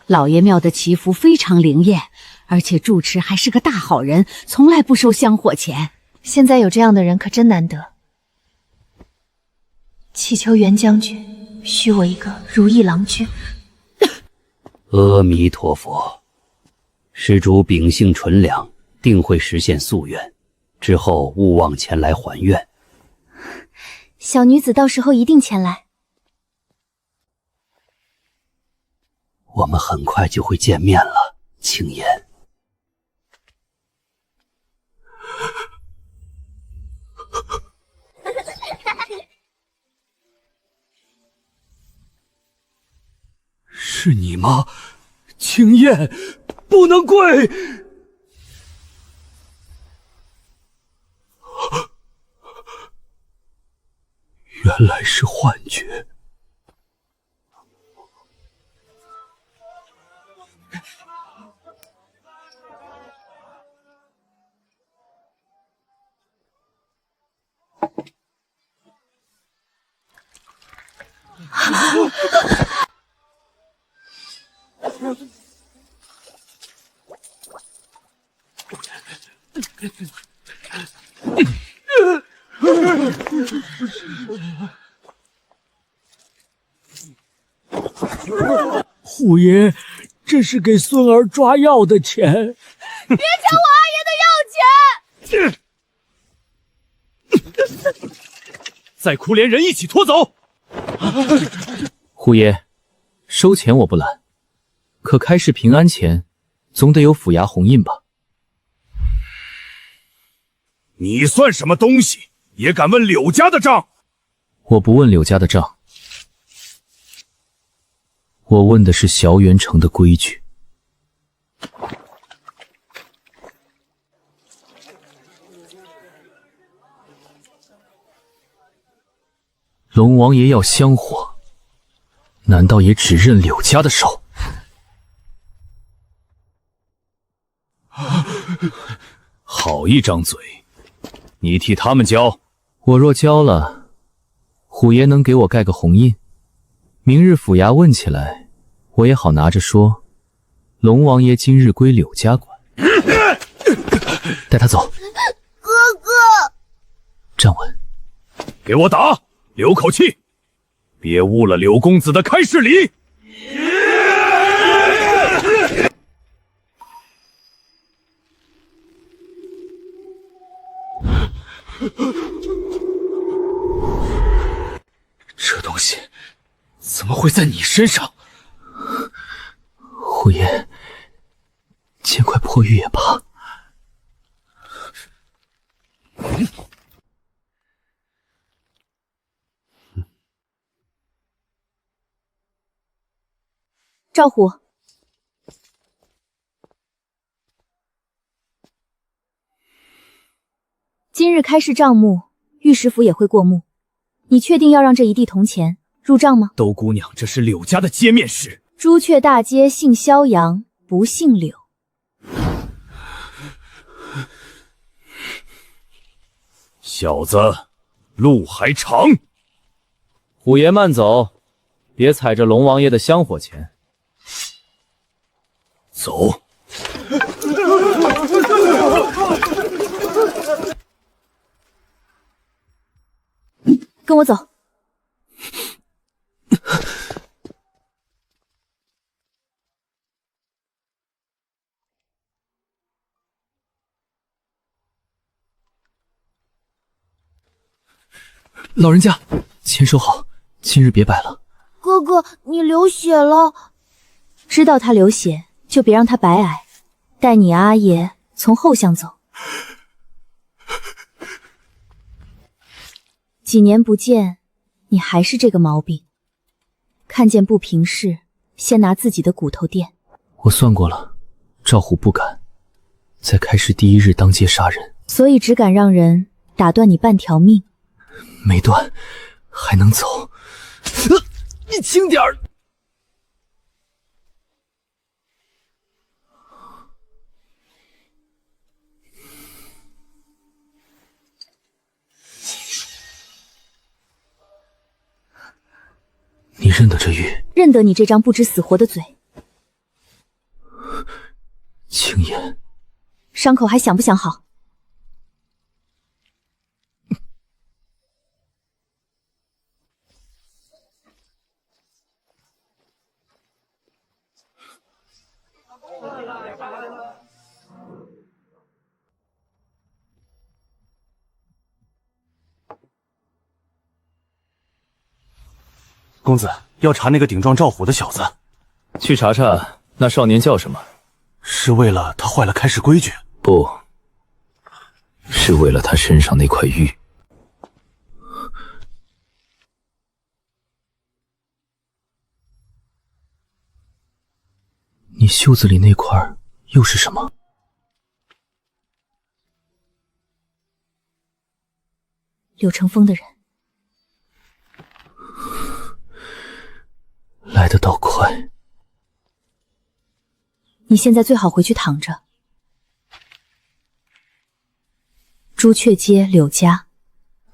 老爷庙的祈福非常灵验，而且住持还是个大好人，从来不收香火钱。现在有这样的人可真难得。祈求袁将军许我一个如意郎君。阿弥陀佛，施主秉性纯良，定会实现夙愿，之后勿忘前来还愿。小女子到时候一定前来。我们很快就会见面了，青烟。是你吗？青燕，不能跪！原来是幻觉。虎爷，这是给孙儿抓药的钱。别抢我阿爷的药钱！再苦连人一起拖走。虎爷，收钱我不拦，可开市平安前，总得有府衙红印吧？你算什么东西，也敢问柳家的账？我不问柳家的账，我问的是小远城的规矩。龙王爷要香火，难道也只认柳家的手？好一张嘴，你替他们交。我若交了，虎爷能给我盖个红印，明日府衙问起来，我也好拿着说，龙王爷今日归柳家管。带他走。哥哥，站稳，给我打，留口气，别误了柳公子的开市礼。这东西怎么会在你身上？虎爷，见块破玉也罢。赵虎，今日开市账目，御史府也会过目。你确定要让这一地铜钱入账吗？窦姑娘，这是柳家的街面事。朱雀大街姓萧阳，不姓柳。小子，路还长。虎爷慢走，别踩着龙王爷的香火钱。走。跟我走。老人家，钱收好，今日别摆了。哥哥，你流血了。知道他流血，就别让他白挨。带你阿爷从后巷走。几年不见，你还是这个毛病。看见不平事，先拿自己的骨头垫。我算过了，赵虎不敢在开市第一日当街杀人，所以只敢让人打断你半条命。没断，还能走。你轻点儿。你认得这玉？认得你这张不知死活的嘴。青烟，伤口还想不想好？公子要查那个顶撞赵虎的小子，去查查那少年叫什么？是为了他坏了开市规矩？不，是为了他身上那块玉。你袖子里那块又是什么？柳成风的人。来得倒快。你现在最好回去躺着。朱雀街柳家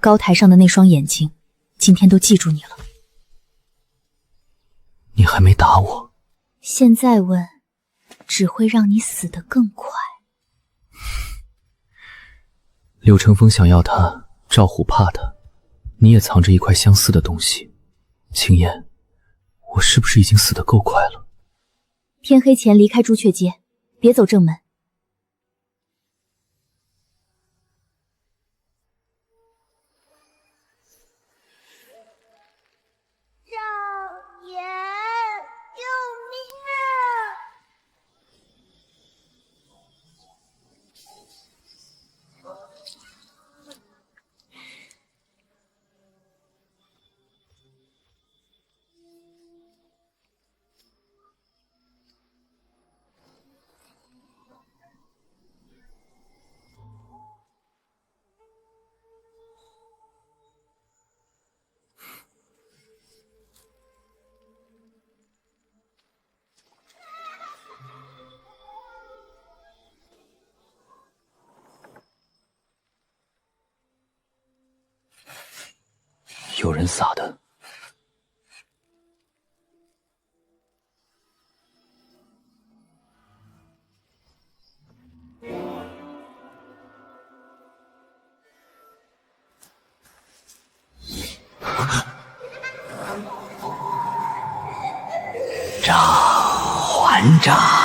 高台上的那双眼睛，今天都记住你了。你还没打我，现在问，只会让你死得更快。柳成风想要他，赵虎怕他，你也藏着一块相似的东西。青烟，我是不是已经死得够快了？天黑前离开朱雀街，别走正门。少爷，救命啊！有人撒的。诈还诈！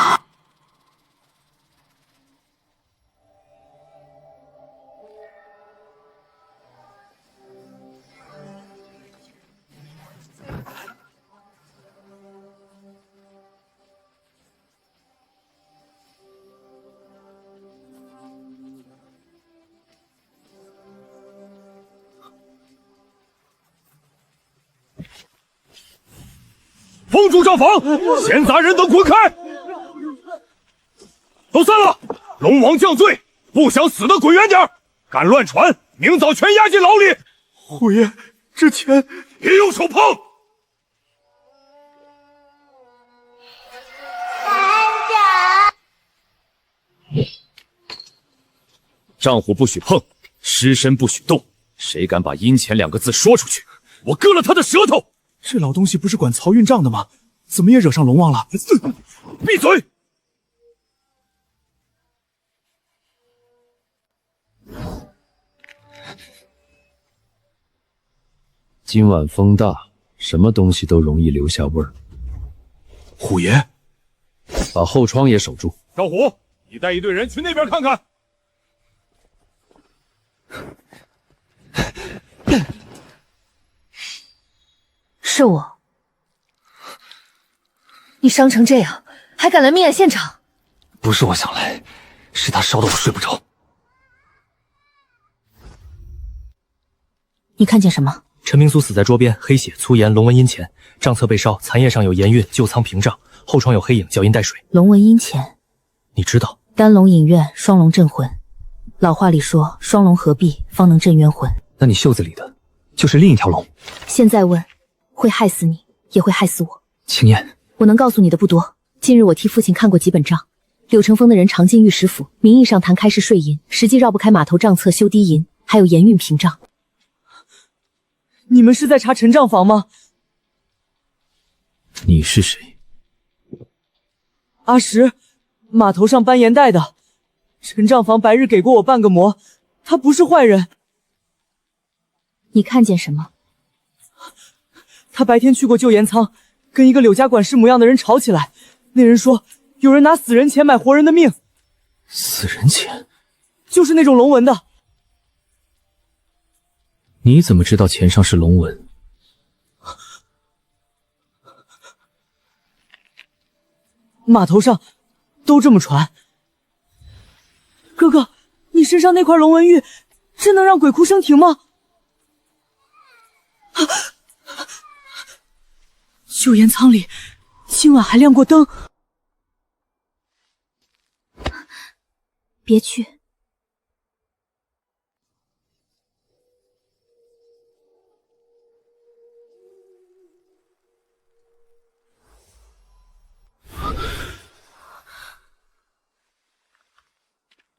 封住账房，闲杂人等滚开！都散了！龙王降罪，不想死的滚远点！敢乱传，明早全押进牢里！虎爷，之前别用手碰！账户不许碰，尸身不许动，谁敢把阴钱2个字说出去，我割了他的舌头！这老东西不是管漕运账的吗？怎么也惹上龙王了？闭嘴！今晚风大，什么东西都容易留下味儿。虎爷，把后窗也守住。赵虎，你带一队人去那边看看。是我。你伤成这样，还敢来命案现场？不是我想来，是他烧得我睡不着。你看见什么？陈明苏死在桌边，黑血、粗盐、龙纹阴钱，账册被烧，残页上有盐韵，旧仓屏障，后窗有黑影，脚印带水。龙纹阴钱，你知道？单龙引怨，双龙镇魂。老话里说，双龙合璧方能镇冤魂。那你袖子里的，就是另一条龙。现在问，会害死你，也会害死我。青烟，我能告诉你的不多。近日我替父亲看过几本账，柳成风的人常进御史府，名义上谈开市税银，实际绕不开码头账册、修堤银，还有盐运屏障。你们是在查陈账房吗？你是谁？阿石，码头上搬盐袋的。陈账房白日给过我半个馍，他不是坏人。你看见什么？他白天去过旧盐仓，跟一个柳家管事模样的人吵起来。那人说有人拿死人钱买活人的命。死人钱？就是那种龙纹的。你怎么知道钱上是龙纹？码头上都这么传。哥哥，你身上那块龙纹玉，真能让鬼哭升停吗？旧盐仓里今晚还亮过灯。别去。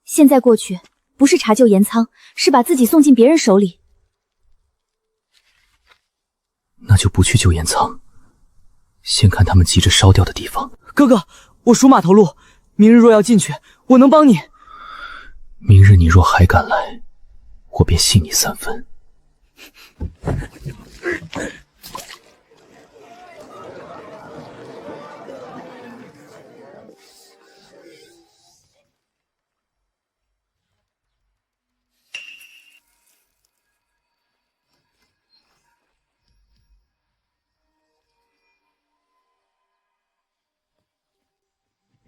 现在过去，不是查旧盐仓，是把自己送进别人手里。那就不去旧盐仓，先看他们急着烧掉的地方。哥哥，我属马头鹿，明日若要进去，我能帮你。明日你若还敢来，我便信你3分。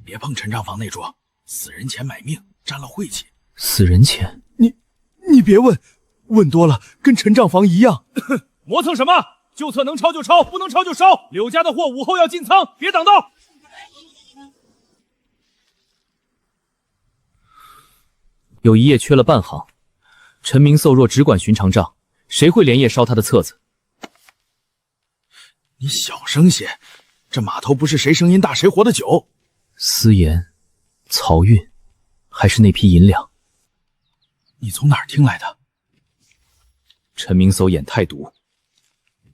别碰陈账房那桌，死人钱买命，沾了晦气。死人钱？你别问，问多了跟陈账房一样。磨蹭什么？旧册能抄就抄，不能抄就烧。柳家的货午后要进仓，别挡道。有一页缺了半行，陈明寿若只管寻常账，谁会连夜烧他的册子？你小声些，这码头不是谁声音大谁活的久。私盐、漕运，还是那批银两？你从哪儿听来的？陈明叟眼太毒，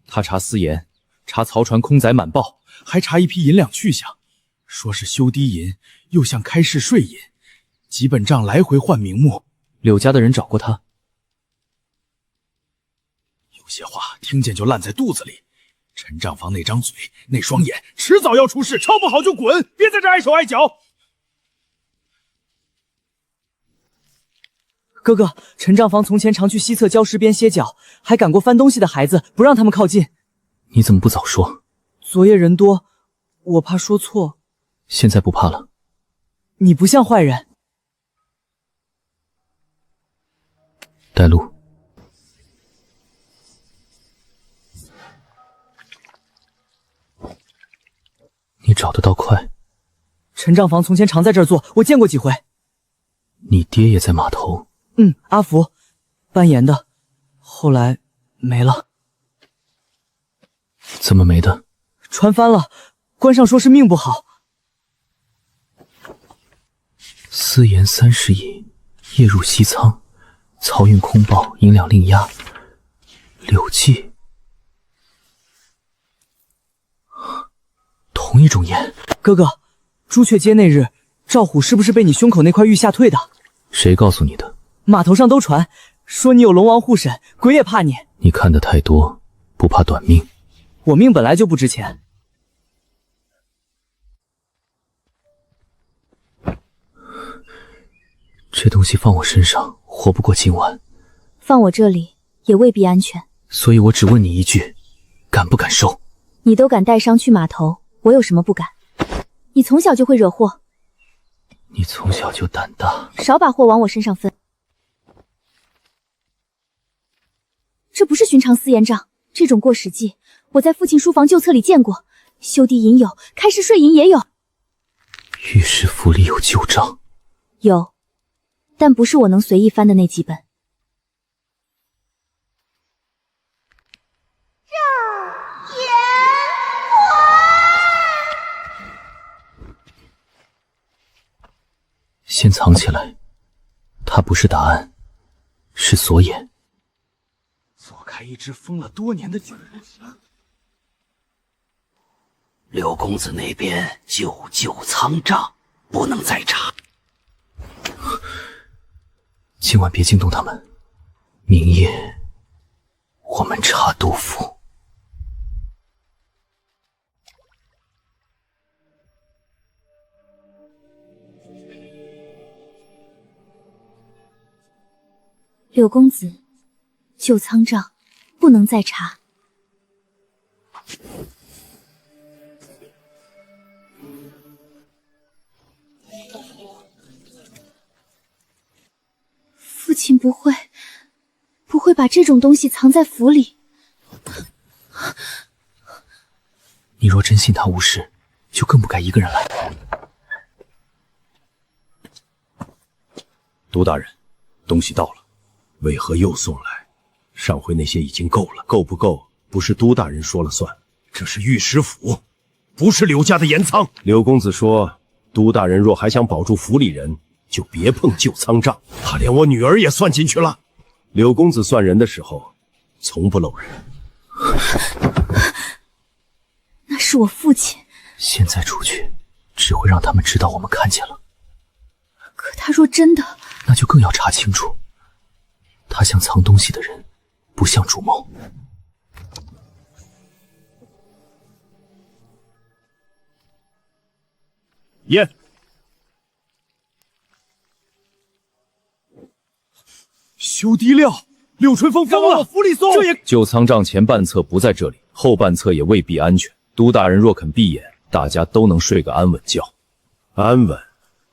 他查私盐，查漕船空载满报，还查一批银两去向，说是修低银，又像开市税银，几本账来回换名目。柳家的人找过他，有些话听见就烂在肚子里。陈账房那张嘴，那双眼，迟早要出事，抄不好就滚，别在这碍手碍脚。哥哥，陈账房从前常去西侧礁石边歇脚，还赶过翻东西的孩子，不让他们靠近。你怎么不早说？昨夜人多，我怕说错。现在不怕了？你不像坏人。带路。你找得到快？陈账房从前常在这儿做，我见过几回。你爹也在码头？阿福，搬盐的，后来没了。怎么没的？船翻了，官上说是命不好。私盐30亿，夜入西仓，漕运空报，银两另押。柳记，同一种盐。哥哥，朱雀街那日，赵虎是不是被你胸口那块玉吓退的？谁告诉你的？码头上都传，说你有龙王护审，鬼也怕你。你看得太多，不怕短命。我命本来就不值钱。这东西放我身上，活不过今晚。放我这里也未必安全。所以我只问你一句，敢不敢收？你都敢带伤去码头，我有什么不敢？你从小就会惹祸。你从小就胆大，少把祸往我身上分。这不是寻常私盐账，这种过时记，我在父亲书房旧册里见过。修地银有，开市税银也有。御史府里有旧账？有，但不是我能随意翻的那几本。先藏起来，它不是答案，是锁眼。左开一只封了多年的酒。柳公子那边旧仓账，不能再查。今晚别惊动他们，明夜我们查杜甫。柳公子，旧仓账不能再查。父亲不会把这种东西藏在府里。你若真信他无事，就更不该一个人来。都大人，东西到了，为何又送来？上回那些已经够了，够不够不是都大人说了算，这是御史府，不是柳家的盐仓。柳公子说，都大人若还想保住府里人，就别碰旧仓账。他连我女儿也算进去了。柳公子算人的时候，从不漏人。那是我父亲。现在出去，只会让他们知道我们看见了。可他若真的……那就更要查清楚。他像藏东西的人，不像主谋。验。休低料，柳春风疯了，往府里送。这也旧仓账前半侧不在这里，后半侧也未必安全。都大人若肯闭眼，大家都能睡个安稳觉。安稳，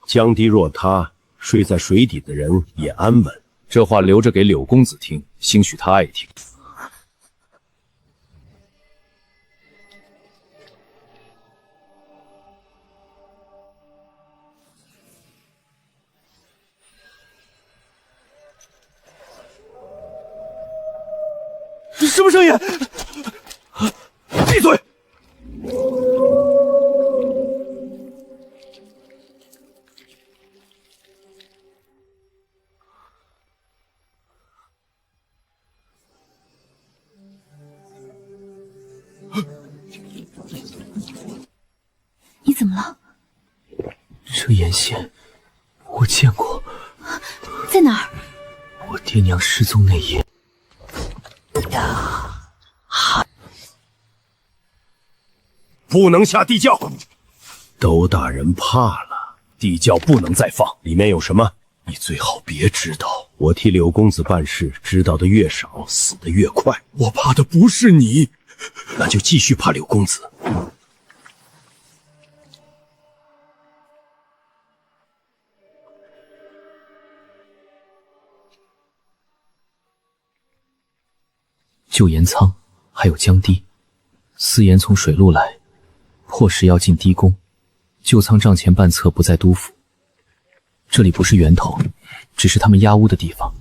江堤若塌，睡在水底的人也安稳。这话留着给柳公子听，兴许他爱听。什么声音？闭嘴！你怎么了？这眼线我见过，在哪儿？我爹娘失踪那夜。不能下地窖。都大人怕了，地窖不能再放。里面有什么？你最好别知道。我替柳公子办事，知道的越少，死得越快。我怕的不是你，那就继续怕柳公子。旧盐仓还有江堤，私盐从水路来，迫使要进堤宫。旧仓账前半侧不在都府，这里不是源头，只是他们压屋的地方。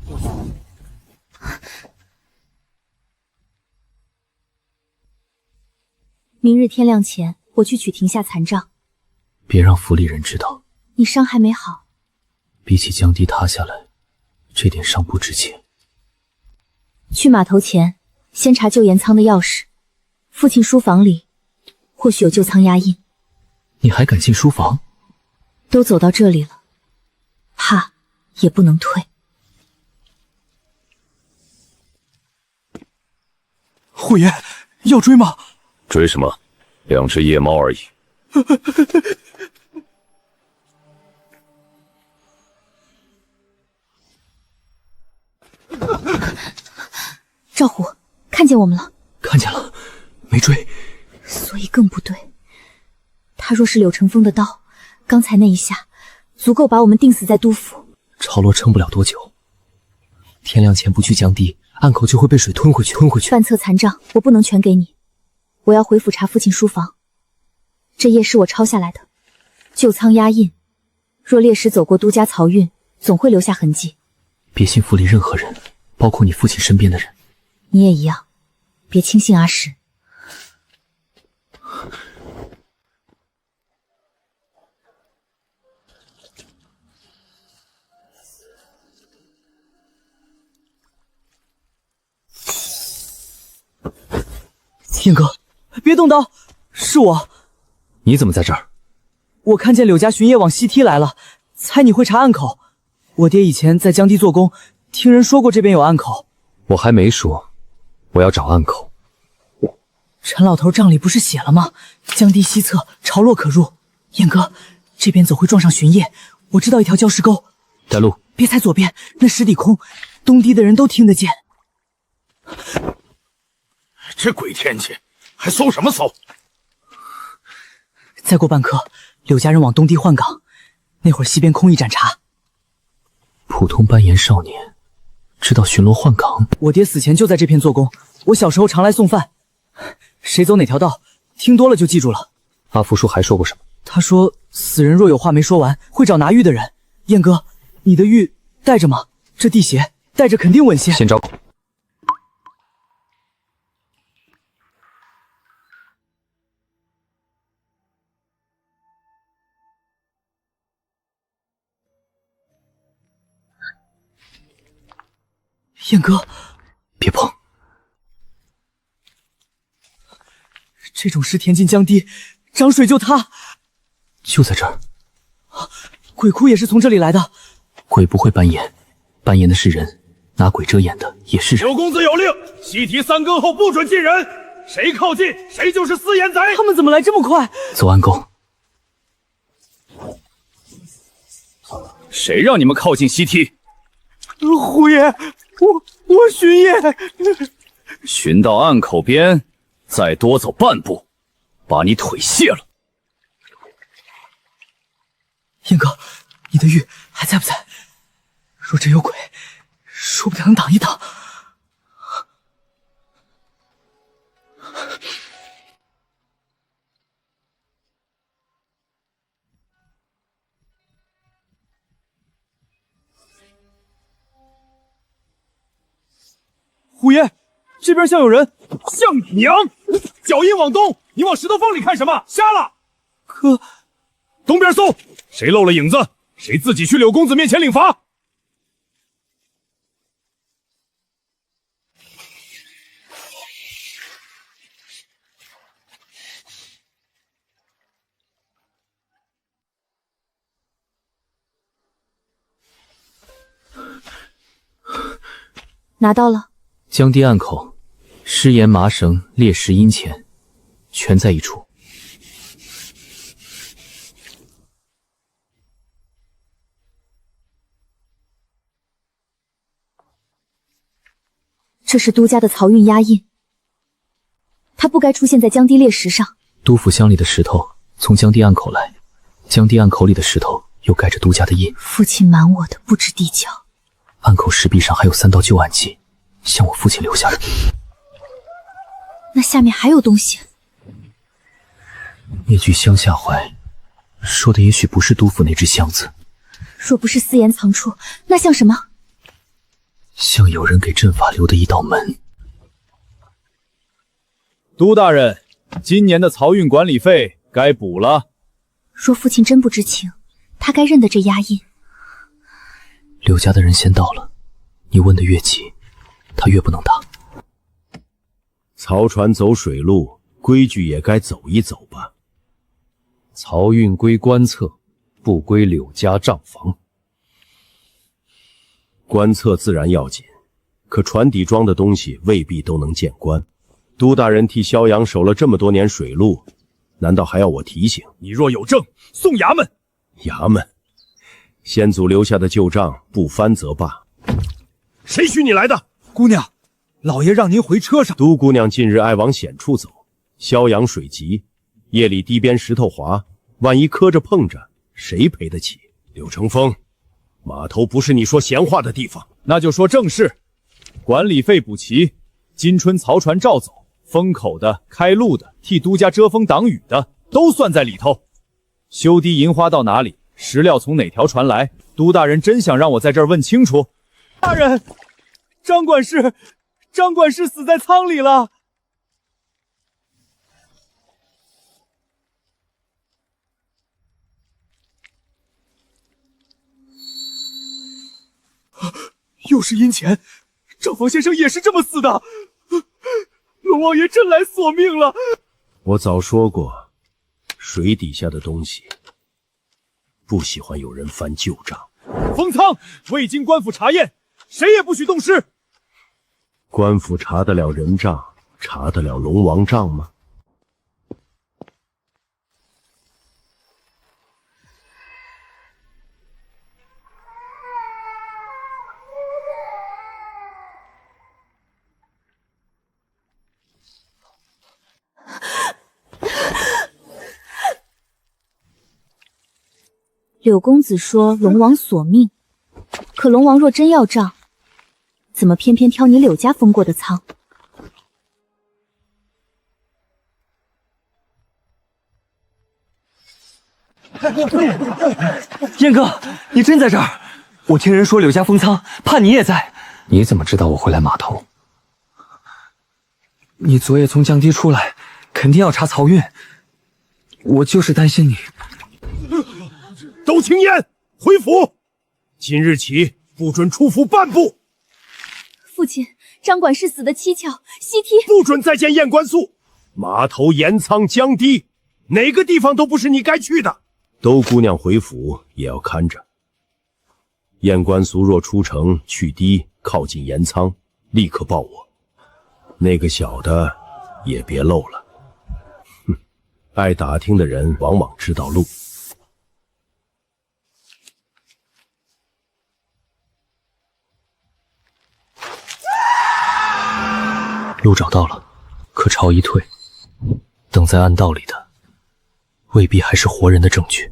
明日天亮前，我去取亭下残账。别让府里人知道。你伤还没好，比起江堤塌下来，这点伤不值钱。去码头前，先查旧盐仓的钥匙。父亲书房里或许有旧仓压印。你还敢进书房？都走到这里了，怕也不能退。虎爷，要追吗？追什么？2只夜猫而已。赵虎，看见我们了？看见了，没追。所以更不对。他若是柳成风的刀，刚才那一下足够把我们钉死在都府。潮罗撑不了多久，天亮前不去江堤，暗口就会被水吞回去。半侧残账我不能全给你，我要回府查父亲书房。这页是我抄下来的，旧仓压印。若烈士走过都家漕运，总会留下痕迹。别信府里任何人，包括你父亲身边的人。你也一样，别轻信阿石。燕哥，别动刀，是我。你怎么在这儿？我看见柳家巡夜往西梯来了，猜你会查暗口。我爹以前在江堤做工，听人说过这边有暗口。我还没说，我要找暗口。陈老头账里不是写了吗？江堤西侧潮落可入。燕哥，这边走会撞上巡夜，我知道一条礁石沟。带路。别踩左边，那石底空，东堤的人都听得见。这鬼天气，还搜什么搜？再过半刻，柳家人往东堤换岗，那会儿西边空一盏茶。普通扮演少年，知道巡逻换岗。我爹死前就在这片做工，我小时候常来送饭。谁走哪条道，听多了就记住了。阿福叔还说过什么？他说死人若有话没说完，会找拿玉的人。燕哥，你的玉带着吗？这地邪带着肯定稳些。先招口。燕哥，别碰！这种石田进江堤，涨水就塌。就在这儿。鬼窟也是从这里来的。鬼不会扮演，扮演的是人，拿鬼遮眼的也是人。柳公子有令，西堤3更后不准进人，谁靠近谁就是私盐贼。他们怎么来这么快？走暗沟。谁让你们靠近西梯？虎爷，我巡夜。巡到暗口边，再多走半步，把你腿卸了。燕哥，你的玉还在不在？若真有鬼，说不定能挡一挡。虎爷，这边像有人。像你娘！脚印往东，你往石头缝里看什么？瞎了！可东边搜，谁露了影子，谁自己去柳公子面前领罚。拿到了。江堤暗口，尸岩麻绳、猎石阴钱，全在一处。这是都家的漕运押印，它不该出现在江堤猎石上。都府乡里的石头从江堤暗口来，江堤暗口里的石头又盖着都家的印。父亲瞒我的不知地窖。暗口石壁上还有3道旧暗记，像我父亲留下的。那下面还有东西。那句乡下怀，说的也许不是都府那只箱子。若不是私盐藏处，那像什么？像有人给阵法留的一道门。都大人，今年的漕运管理费该补了。若父亲真不知情，他该认得这押印。柳家的人先到了，你问的越急，他越不能答。漕船走水路，规矩也该走一走吧。漕运归官册，不归柳家账房。官册自然要紧，可船底装的东西未必都能见官。都大人替萧阳守了这么多年水路，难道还要我提醒？你若有证，送衙门。衙门，先祖留下的旧账不翻则罢。谁许你来的？姑娘，老爷让您回车上。都姑娘近日爱往险处走，萧阳水急，夜里堤边石头滑，万一磕着碰着，谁赔得起？柳成风，码头不是你说闲话的地方。那就说正事，管理费补齐，今春漕船照走，封口的、开路的、替都家遮风挡雨的，都算在里头。修堤银花到哪里？石料从哪条船来？都大人真想让我在这儿问清楚？大人，张管事死在舱里了。又是阴钱，赵房先生也是这么死的。龙王爷真来索命了。我早说过，水底下的东西不喜欢有人翻旧账。封仓，未经官府查验，谁也不许动尸。官府查得了人账，查得了龙王账吗？柳公子说龙王索命，可龙王若真要账，怎么偏偏挑你柳家封过的仓？燕哥，你真在这儿？我听人说柳家封仓，怕你也在。你怎么知道我会来码头？你昨夜从江堤出来，肯定要查漕运，我就是担心你。都请验，回府。今日起不准出府半步。父亲，张管事死得蹊跷，西梯不准再见验官宿。码头、盐仓、江堤，哪个地方都不是你该去的。都姑娘回府也要看着。验官俗若出城去堤，靠近盐仓，立刻报我。那个小的也别漏了。哼，爱打听的人往往知道路。路找到了，可朝一退，等在暗道里的未必还是活人的证据。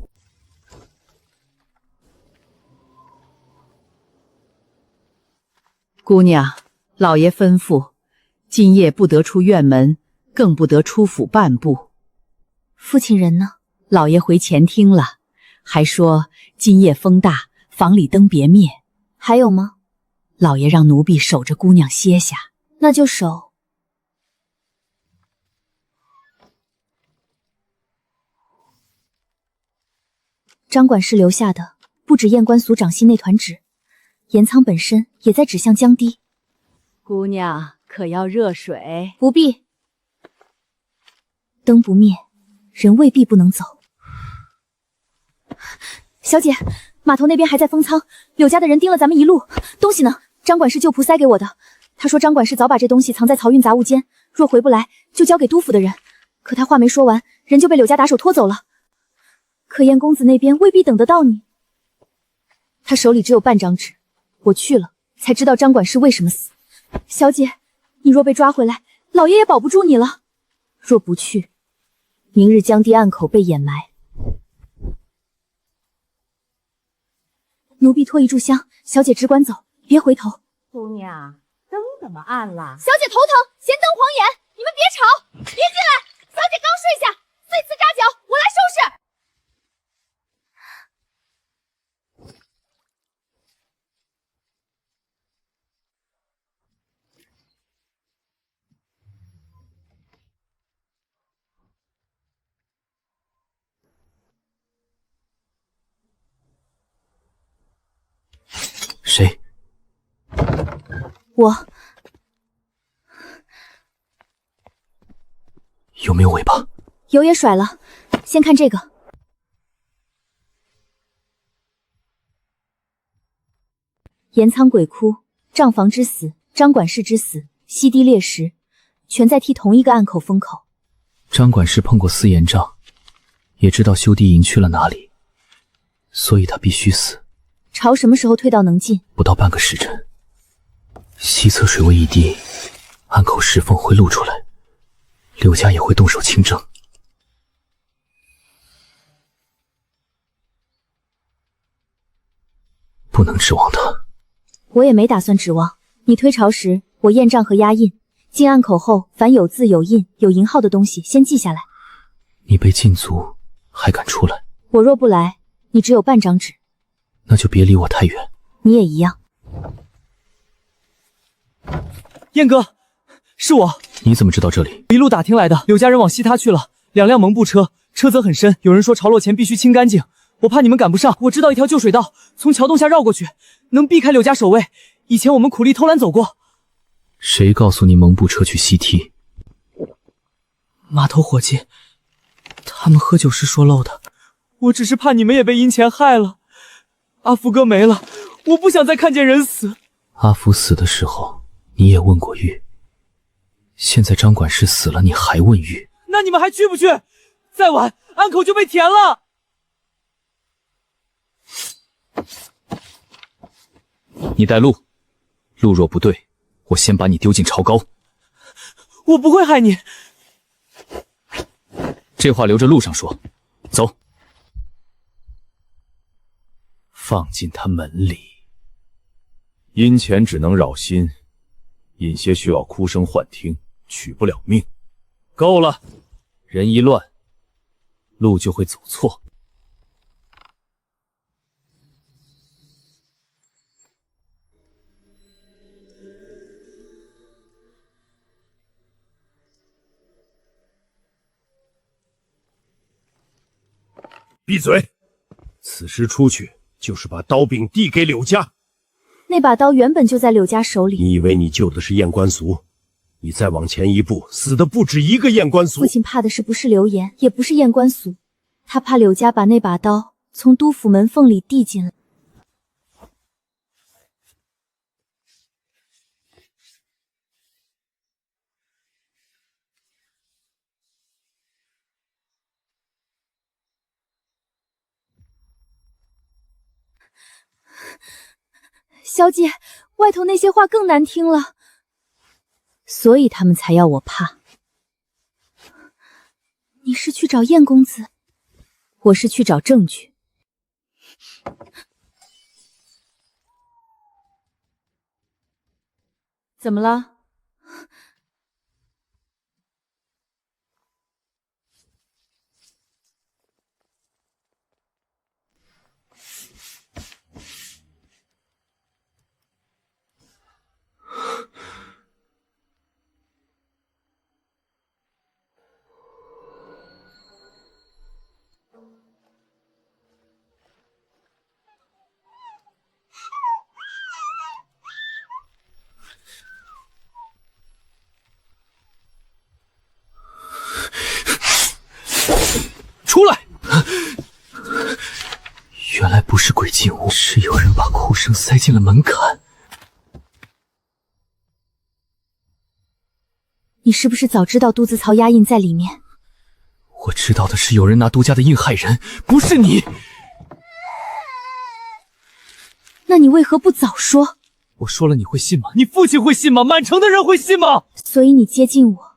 姑娘，老爷吩咐，今夜不得出院门，更不得出府半步。父亲人呢？老爷回前厅了，还说今夜风大，房里灯别灭。还有吗？老爷让奴婢守着姑娘歇下。那就守。张管事留下的不止验官署掌心那团纸，盐仓本身也在指向江堤。姑娘可要热水？不必。灯不灭，人未必不能走。小姐，码头那边还在封仓，柳家的人盯了咱们一路。东西呢？张管事旧仆塞给我的。他说张管事早把这东西藏在漕运杂物间，若回不来就交给督府的人。可他话没说完，人就被柳家打手拖走了。可燕公子那边未必等得到你。他手里只有半张纸，我去了才知道张管事为什么死。小姐，你若被抓回来，老爷也保不住你了。若不去，明日江堤岸口被掩埋。奴婢托一炷香，小姐只管走，别回头。姑娘，灯怎么暗了？小姐头疼，闲瞪晃眼，你们别吵，别进来。小姐刚睡下，碎刺扎脚，我来收拾。谁？我。有没有尾巴？有也甩了。先看这个。盐仓鬼窟、账房之死、张管事之死、西堤烈士，全在替同一个暗口封口。张管事碰过私盐账，也知道修堤营去了哪里，所以他必须死。朝什么时候退到能尽？不到半个时辰。西侧水位一低，暗口石缝会露出来，柳家也会动手清正。不能指望他。我也没打算指望。你推潮时，我验账和压印，进暗口后，凡有字有印有银号的东西先记下来。你被禁足，还敢出来？我若不来，你只有半张纸。那就别离我太远。你也一样。燕哥，是我。你怎么知道这里？一路打听来的。柳家人往西塔去了，2辆蒙布车，车责很深，有人说潮落前必须清干净。我怕你们赶不上，我知道一条旧水道，从桥洞下绕过去，能避开柳家守卫。以前我们苦力偷懒走过。谁告诉你蒙布车去西梯？码头伙计，他们喝酒时说漏的。我只是怕你们也被阴钱害了。阿福哥没了，我不想再看见人死。阿福死的时候，你也问过玉。现在张管事死了，你还问玉？那你们还去不去？再晚，安口就被填了。你带路，路若不对，我先把你丢进朝高。我不会害你。这话留着路上说。走，放进他门里。阴钱只能扰心，隐些需要哭声幻听，取不了命。够了，人一乱，路就会走错。闭嘴！此时出去就是把刀柄递给柳家。那把刀原本就在柳家手里。你以为你救的是验官俗？你再往前一步，死的不止一个验官俗。父亲怕的是不是流言，也不是验官俗，他怕柳家把那把刀从督府门缝里递进来。小姐，外头那些话更难听了，所以他们才要我怕。你是去找燕公子？我是去找证据。怎么了？出来！原来不是鬼进屋，是有人把哭声塞进了门槛。你是不是早知道都子曹押印在里面？我知道的是有人拿都家的印害人，不是你。那你为何不早说？我说了你会信吗？你父亲会信吗？满城的人会信吗？所以你接近我，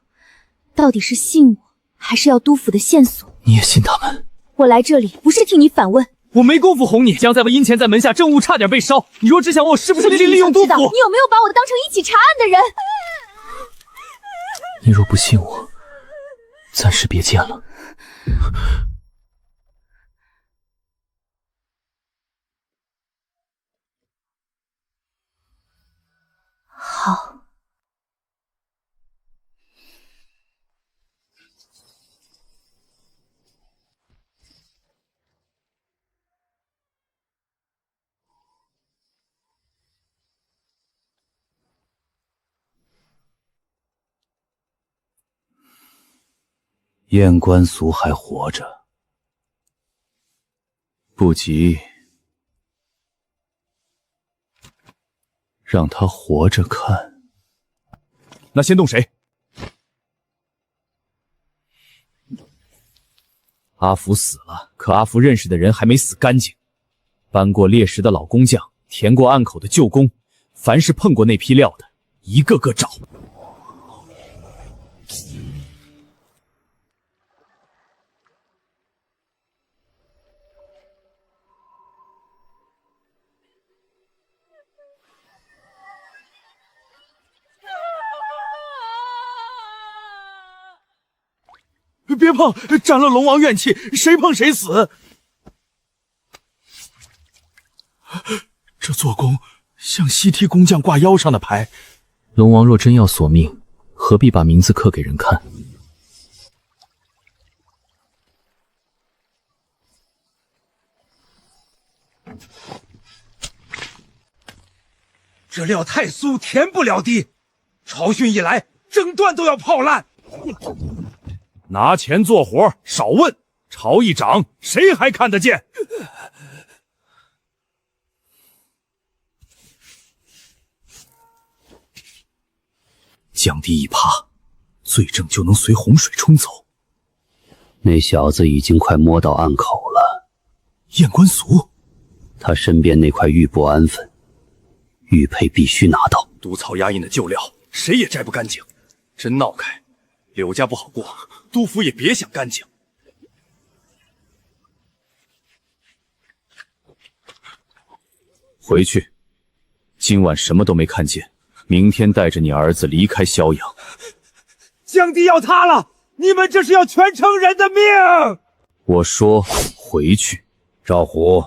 到底是信我，还是要督府的线索？你也信他们？我来这里不是替你反问。我没工夫哄你，将在为阴钱在门下，政务差点被烧。你若只想问我是不是利用督府，你有没有把我当成一起查案的人？你若不信我，暂时别见了。好。验官俗还活着，不急，让他活着看。那先动谁？阿福死了，可阿福认识的人还没死干净。搬过猎石的老工匠，填过暗口的旧工，凡是碰过那批料的，一个个找。别碰，沾了龙王怨气，谁碰谁死。这做工像西梯工匠挂腰上的牌。龙王若真要索命，何必把名字刻给人看？这料太酥，填不了地。朝训一来，整段都要泡烂。拿钱做活，少问。朝一掌，谁还看得见？降低1%，罪证就能随洪水冲走。那小子已经快摸到暗口了。验棺俗，他身边那块玉不安分，玉佩必须拿到。毒草压印的旧料，谁也摘不干净。真闹开，柳家不好过，督府也别想干净。回去，今晚什么都没看见，明天带着你儿子离开襄阳。江堤要塌了，你们这是要全城人的命！我说回去。赵虎，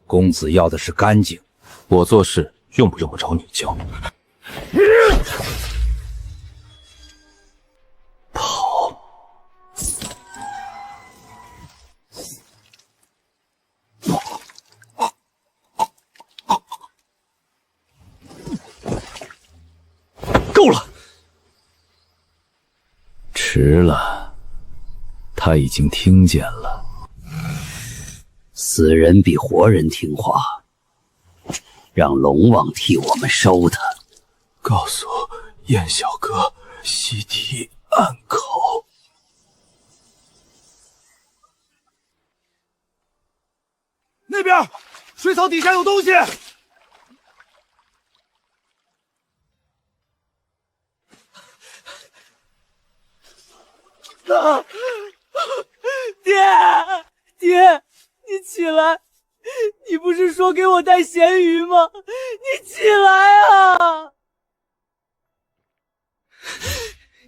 公子要的是干净，我做事用不着你教。跑！够了！迟了，他已经听见了。死人比活人听话，让龙王替我们收他。告诉燕小哥，西堤暗口。那边水草底下有东西。爹，你起来！你不是说给我带咸鱼吗？你起来啊！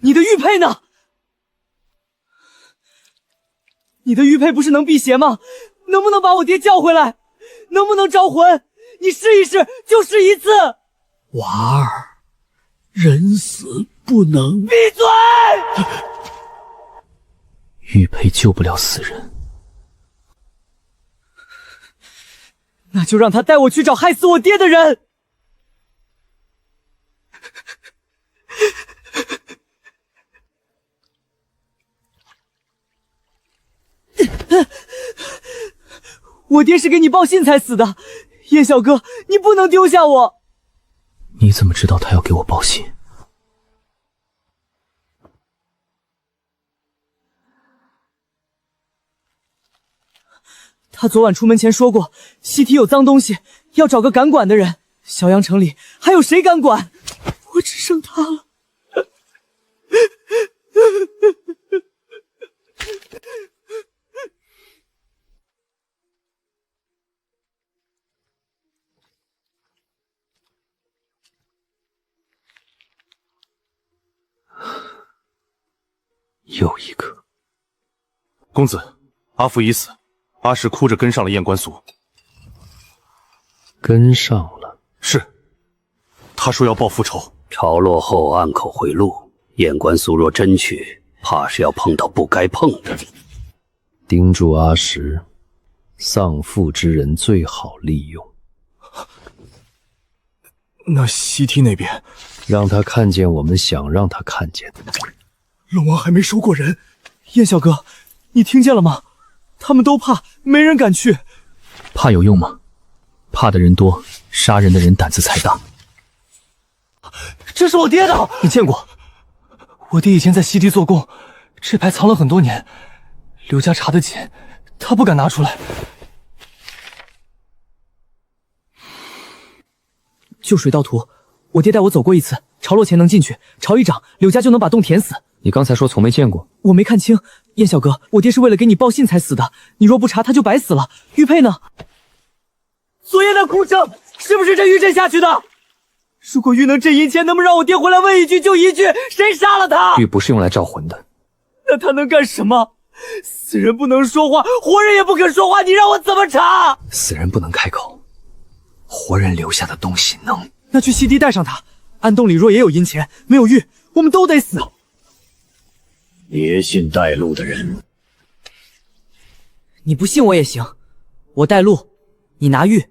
你的玉佩呢？你的玉佩不是能辟邪吗？能不能把我爹叫回来？能不能招魂？你试一试，就试一次。娃儿，人死不能。闭嘴！玉佩救不了死人。那就让他带我去找害死我爹的人。我爹是给你报信才死的，叶小哥，你不能丢下我。你怎么知道他要给我报信？他昨晚出门前说过，西堤有脏东西，要找个敢管的人。襄阳城里还有谁敢管？我只剩他了。又一个。公子，阿父已死，阿石哭着跟上了验棺俗。跟上了？是。他说要报复仇。潮落后暗口回路，验棺俗若真去，怕是要碰到不该碰的。盯住阿石，丧父之人最好利用。那西堤那边，让他看见我们想让他看见的。龙王还没收过人。燕小哥，你听见了吗？他们都怕，没人敢去。怕有用吗？怕的人多，杀人的人胆子才大。这是我爹的，你见过？我爹以前在西堤做工，这牌藏了很多年，刘家查得紧，他不敢拿出来。就水道图，我爹带我走过一次，潮落前能进去，潮一掌，柳家就能把洞填死。你刚才说从没见过，我没看清。燕小哥，我爹是为了给你报信才死的，你若不查，他就白死了。玉佩呢？昨夜的哭声是不是这玉镇下去的？如果玉能镇阴前，能不能让我爹回来问一句就一句，谁杀了他？玉不是用来召魂的。那他能干什么？死人不能说话，活人也不肯说话，你让我怎么查？死人不能开口，活人留下的东西能。那去西堤带上他，暗洞里若也有阴钱，没有玉，我们都得死。别信带路的人。你不信我也行，我带路，你拿玉，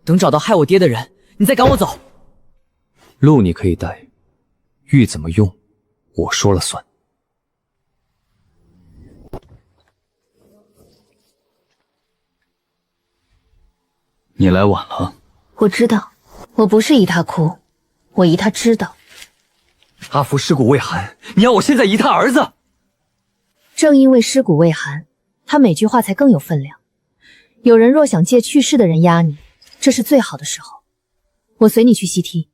等找到害我爹的人，你再赶我走。路你可以带，玉怎么用，我说了算。你来晚了。我知道，我不是姨他哭，我姨他知道。阿福尸骨未寒，你要我现在疑他儿子？正因为尸骨未寒，他每句话才更有分量。有人若想借去世的人压你，这是最好的时候。我随你去西梯。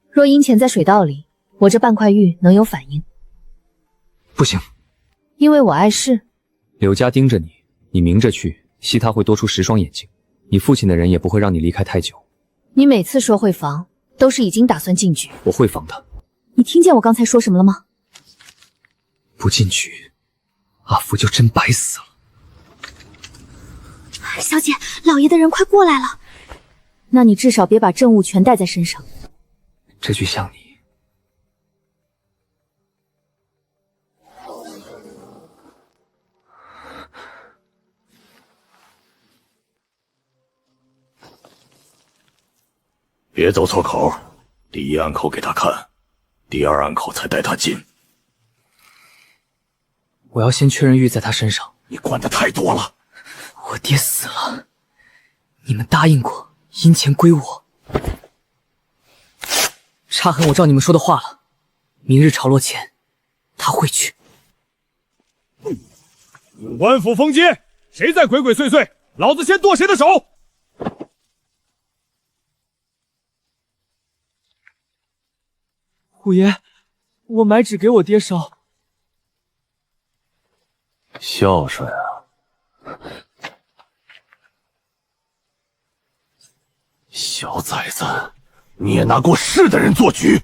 若阴潜在水道里，我这半块玉能有反应？不行，因为我碍事。柳家盯着你，你明着去，西他会多出10双眼睛。你父亲的人也不会让你离开太久。你每次说会防，都是已经打算进局。我会防的。你听见我刚才说什么了吗？不进局，阿福就真白死了。小姐，老爷的人快过来了。那你至少别把证物全带在身上。这句像你。别走错口，第一暗口给他看，第二暗口才带他进。我要先确认玉在他身上。你管得太多了。我爹死了，你们答应过，阴钱归我。沙痕，我照你们说的话了，明日潮落前，他会去。官府封街，谁在鬼鬼祟祟，老子先剁谁的手！虎爷，我买纸给我爹烧。孝顺啊！小崽子，你也拿过世的人做局。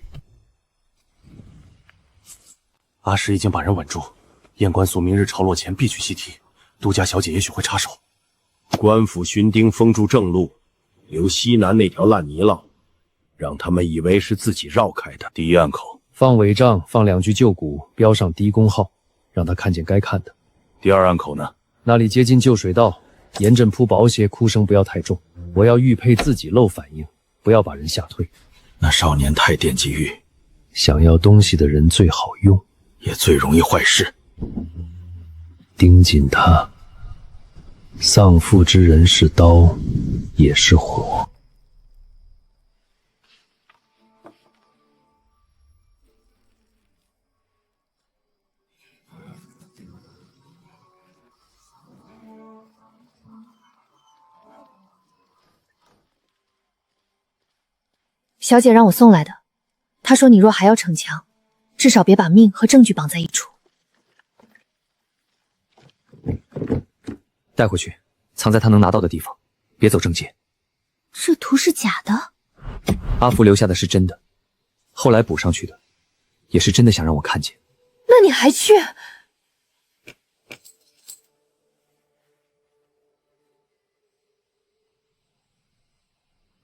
阿石已经把人稳住，验官所明日潮落前必去西梯，杜家小姐也许会插手。官府巡丁封住正路，留西南那条烂泥淖，让他们以为是自己绕开的。第一暗口放违章，放2具旧骨，标上低公号，让他看见该看的。第二暗口呢？那里接近旧水道，严阵铺薄些，哭声不要太重。我要玉佩自己露反应，不要把人吓退。那少年太惦记玉，想要东西的人最好用，也最容易坏事。盯紧他。丧父之人是刀，也是火。小姐让我送来的，她说你若还要逞强，至少别把命和证据绑在一处。带回去，藏在他能拿到的地方，别走正街。这图是假的？阿福留下的是真的，后来补上去的，也是真的想让我看见。那你还去？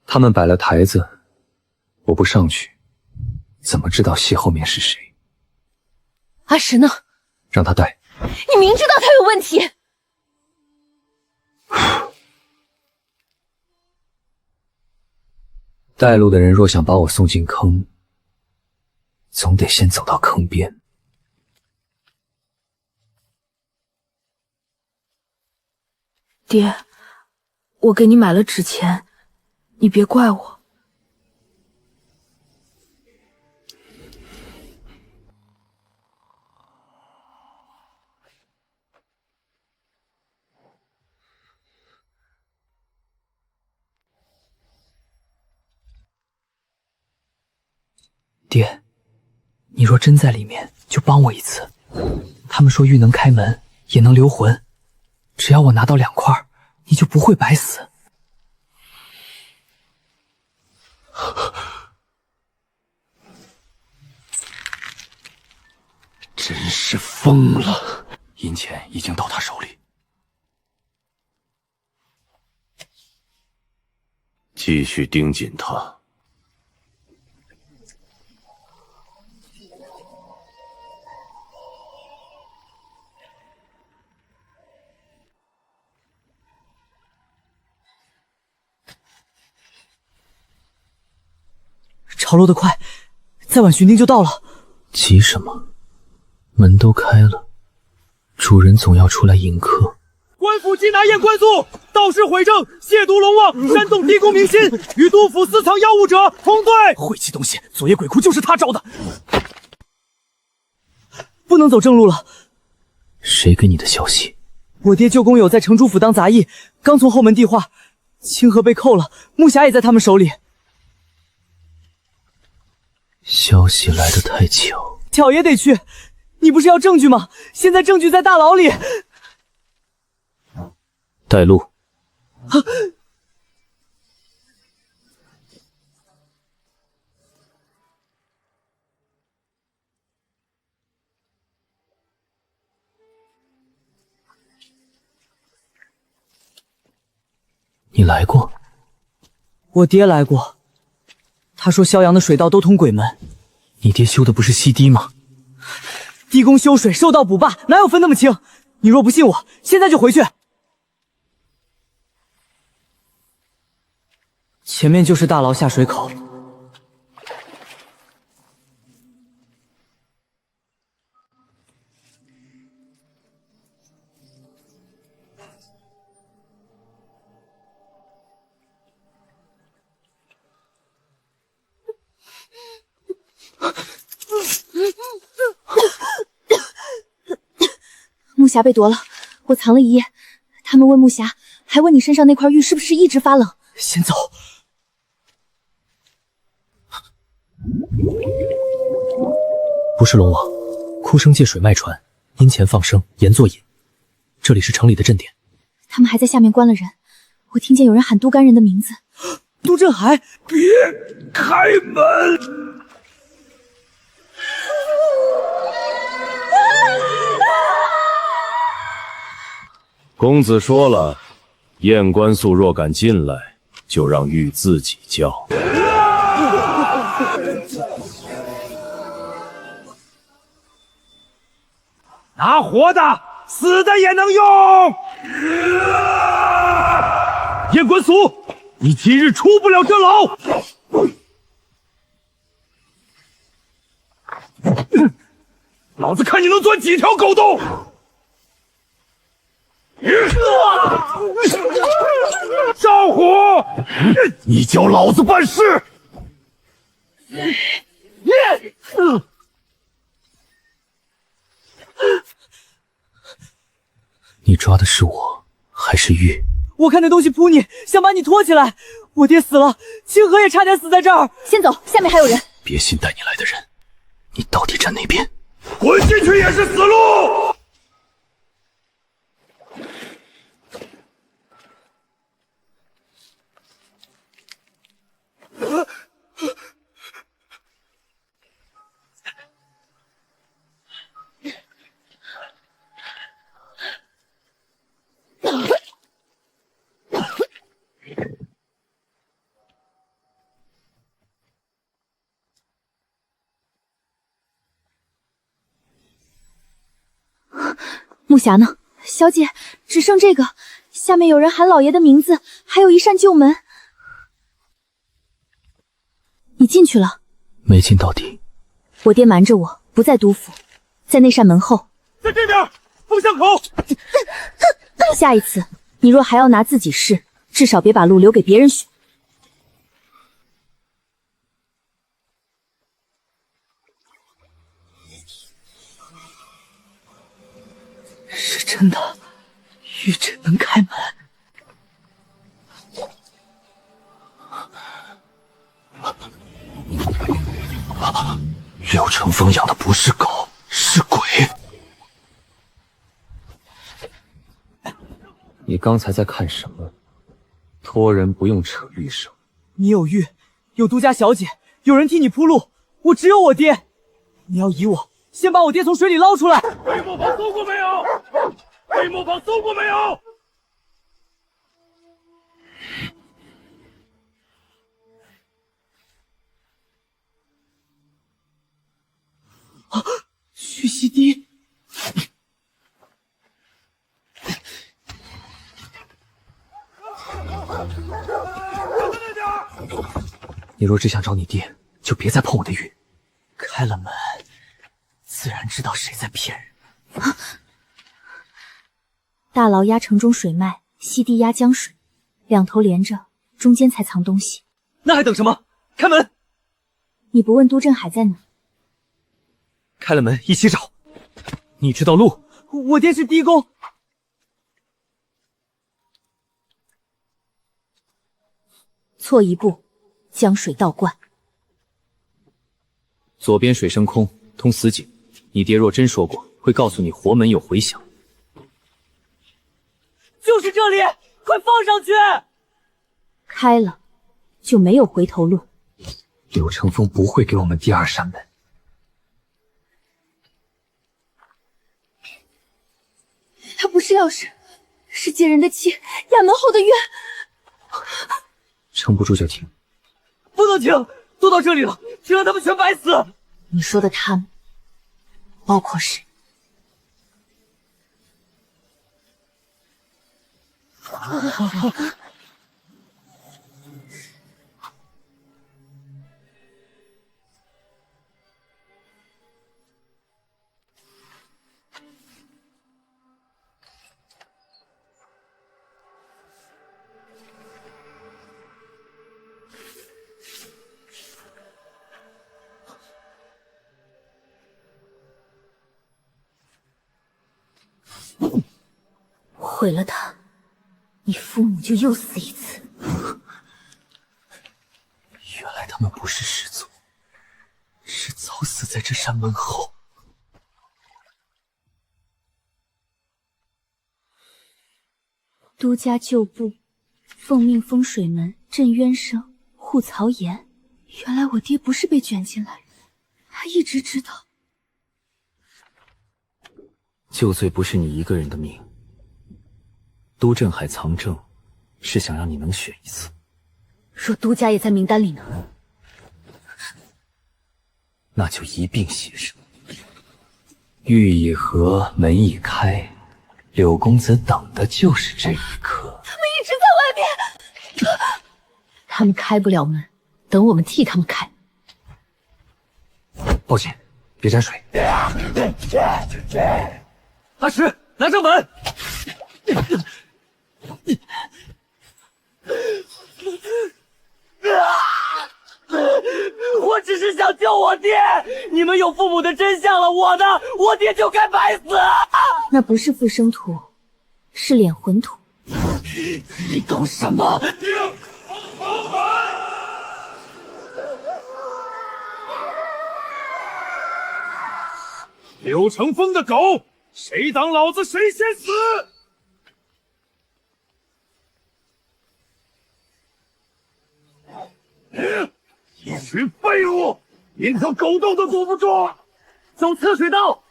他们摆了台子，我不上去，怎么知道戏后面是谁？阿石呢？让他带。你明知道他有问题。带路的人若想把我送进坑，总得先走到坑边。爹，我给你买了纸钱，你别怪我。爹，你若真在里面，就帮我一次。他们说玉能开门，也能留魂，只要我拿到2块，你就不会白死。真是疯了！银钱已经到他手里，继续盯紧他。潮落得快，再晚巡丁就到了。急什么？门都开了，主人总要出来迎客。官府缉拿验官诉，造势毁政，亵渎龙王，煽动地宫民心，与督府私藏药物者同罪。晦气东西，昨夜鬼窟就是他招的。不能走正路了。谁给你的消息？我爹舅公有在城主府当杂役，刚从后门递话，清河被扣了，木匣也在他们手里。消息来得太巧，巧也得去。你不是要证据吗？现在证据在大牢里。带路。你来过？我爹来过，他说萧阳的水道都通鬼门。你爹修的不是西堤吗？地宫修水，受道补坝，哪有分那么清？你若不信我，现在就回去。前面就是大牢下水口。木匣被夺了，我藏了一夜。他们问木匣，还问你身上那块玉是不是一直发冷。先走。不是龙王，哭声借水脉传，阴前放生，言作引。这里是城里的镇点。他们还在下面关了人，我听见有人喊都干人的名字。都镇海，别开门！公子说了，验官宿若敢进来，就让玉自己叫。拿活的，死的也能用。验官宿，你今日出不了这牢。老子看你能钻几条狗洞！赵虎，你教老子办事！你抓的是我还是玉？我看那东西扑你，想把你拖起来。我爹死了，清河也差点死在这儿。先走，下面还有人。别信带你来的人，你到底站哪边？滚进去也是死路！木匣呢？小姐，只剩这个。下面有人喊老爷的名字，还有一扇旧门。你进去了？没进到底。我爹瞒着我，不在督府，在那扇门后。在这边，风向口。下一次，你若还要拿自己试，至少别把路留给别人选。是真的，玉真能开门。柳成风养的不是狗，是鬼。你刚才在看什么？托人不用扯玉绳。你有玉，有都家小姐，有人替你铺路。我只有我爹，你要依我，先把我爹从水里捞出来。回磨坊搜过没有？回磨坊搜过没有？啊！去西堤。你若只想找你爹，就别再碰我的玉。开了门，自然知道谁在骗人。大牢压城中水脉，西堤压江水，两头连着，中间才藏东西。那还等什么？开门！你不问都镇海在哪？开了门，一起找。你知道路？我爹是堤工。错一步，江水倒灌。左边水深空，通死井。你爹若真说过，会告诉你活门有回响。就是这里，快放上去！开了，就没有回头路。柳成风不会给我们第二扇门。他不是钥匙，是接人的气，压门后的怨。撑不住就停。不能停，都到这里了，停了他们全白死。你说的他们，包括谁？毁了他，你父母就又死一次。原来他们不是始祖，是早死在这扇门后。都家旧部，奉命封水门，镇冤声，护曹岩。原来我爹不是被卷进来，他一直知道。救罪不是你一个人的命。都镇海藏证，是想让你能选一次。若都家也在名单里呢？那就一并写上。玉已合，门已开，柳公子等的就是这一刻。他们一直在外面。他们开不了门，等我们替他们开。抱歉，别沾水。阿石，来正门。我只是想救我爹，你们有父母的真相了，我爹就该白死。那不是附生土，是敛魂土。你懂什么？柳成风的狗，谁挡老子谁先死！一群废物，连条狗洞都堵不住！走侧水道。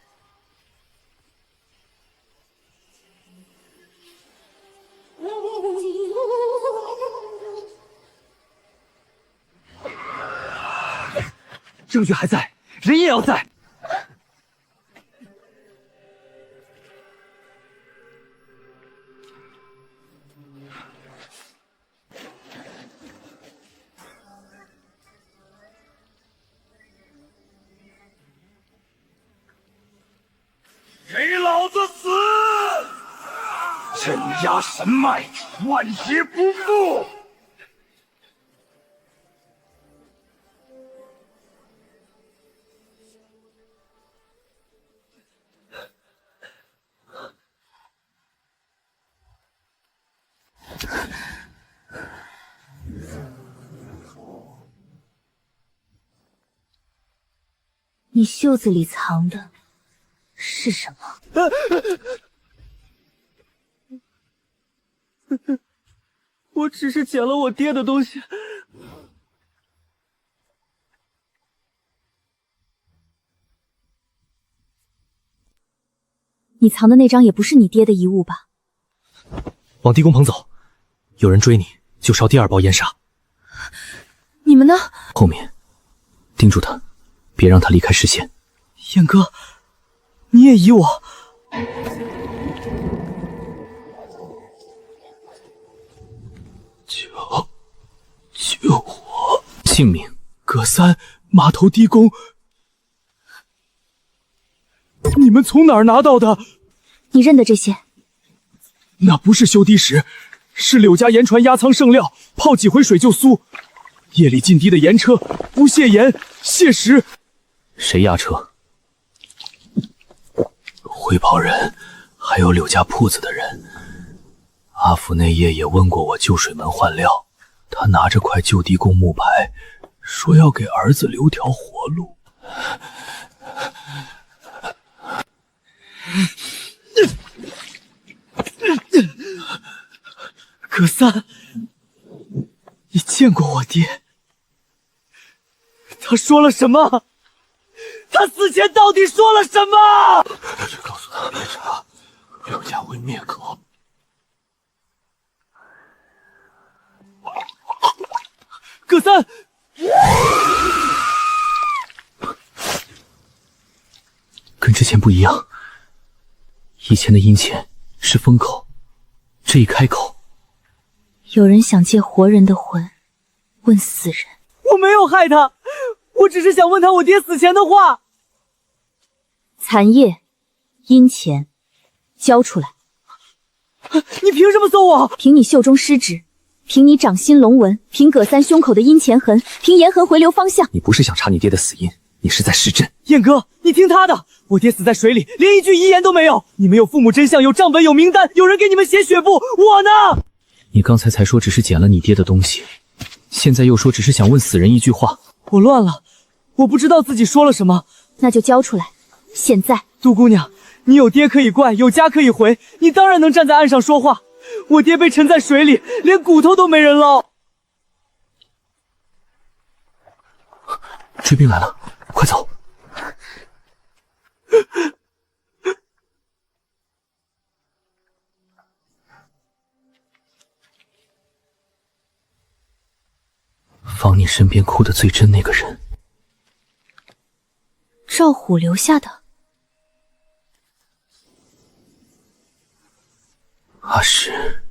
证据还在，人也要在。给老子死！镇压神脉，万劫不复！你袖子里藏的是什么？我只是捡了我爹的东西。你藏的那张也不是你爹的遗物吧？往地宫棚走，有人追你，就烧第二包烟杀。你们呢？后面，盯住他，别让他离开视线。燕哥，你也依我。救我！性命！葛三，码头低工，你们从哪儿拿到的？你认得这些？那不是修堤石，是柳家盐船压仓剩料，泡几回水就酥。夜里进堤的盐车不卸盐卸石。谁压车？会跑人，还有柳家铺子的人。阿福那夜也问过我救水门换料，他拿着块旧地宫木牌，说要给儿子留条活路。葛三，你见过我爹？他说了什么？他死前到底说了什么？只告诉他别查，柳家会灭口。葛三，跟之前不一样，以前的阴钱是封口，这一开口，有人想借活人的魂问死人。我没有害他，我只是想问他我爹死前的话。残业、阴钱，交出来！你凭什么搜我？凭你袖中失指，凭你掌心龙纹，凭葛三胸口的阴钱痕，凭盐痕回流方向。你不是想查你爹的死因，你是在施阵。燕哥，你听他的，我爹死在水里，连一句遗言都没有。你们有父母真相，有账本，有名单，有人给你们写血簿，我呢？你刚才才说只是捡了你爹的东西，现在又说只是想问死人一句话。我乱了，我不知道自己说了什么。那就交出来，现在。杜姑娘，你有爹可以怪，有家可以回，你当然能站在岸上说话。我爹被沉在水里，连骨头都没人捞。追兵来了，快走！放你身边哭得最真那个人，赵虎留下的。阿石，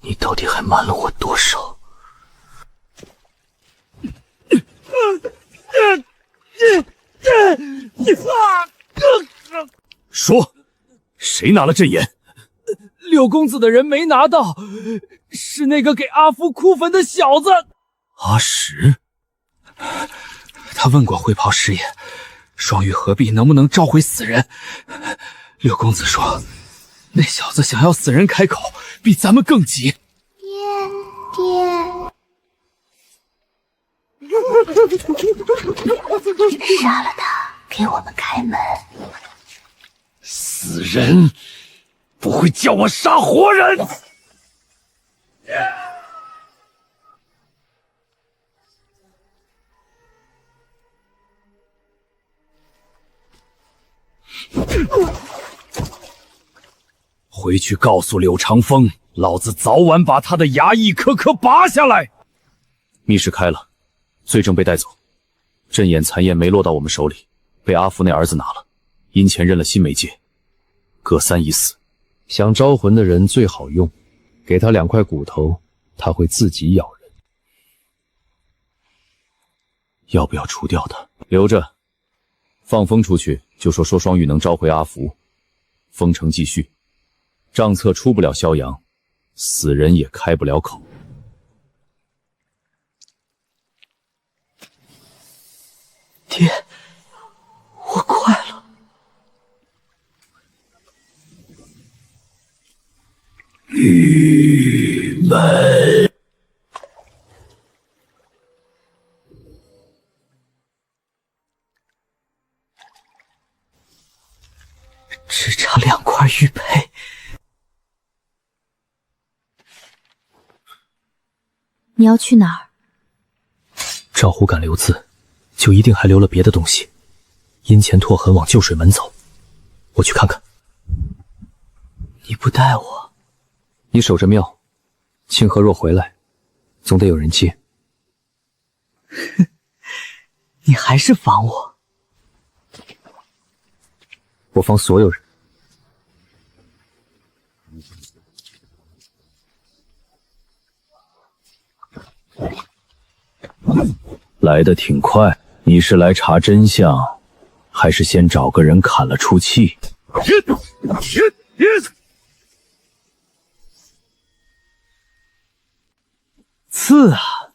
你到底还瞒了我多少？说，谁拿了阵眼？柳公子的人没拿到，是那个给阿福哭坟的小子。阿石，他问过会袍师爷，双玉合璧能不能召回死人？柳公子说，那小子想要死人开口，比咱们更急。爹。杀了他，给我们开门。死人不会叫我杀活人。回去告诉柳长风，老子早晚把他的牙一颗颗拔下来。密室开了，罪证被带走，阵眼残焰没落到我们手里，被阿福那儿子拿了。阴钱认了新媒介，葛三已死。想招魂的人最好用，给他2块骨头，他会自己咬人。要不要除掉他？留着，放风出去就说双玉能召回阿福，封城继续。账册出不了萧阳，死人也开不了口。爹，我快了。郁闷。只差2块玉佩。你要去哪儿？赵虎敢留字，就一定还留了别的东西。阴钱拓痕往旧水门走，我去看看。你不带我？你守着庙，清河若回来，总得有人接。你还是防我？我防所有人。来得挺快，你是来查真相，还是先找个人砍了出气？次啊！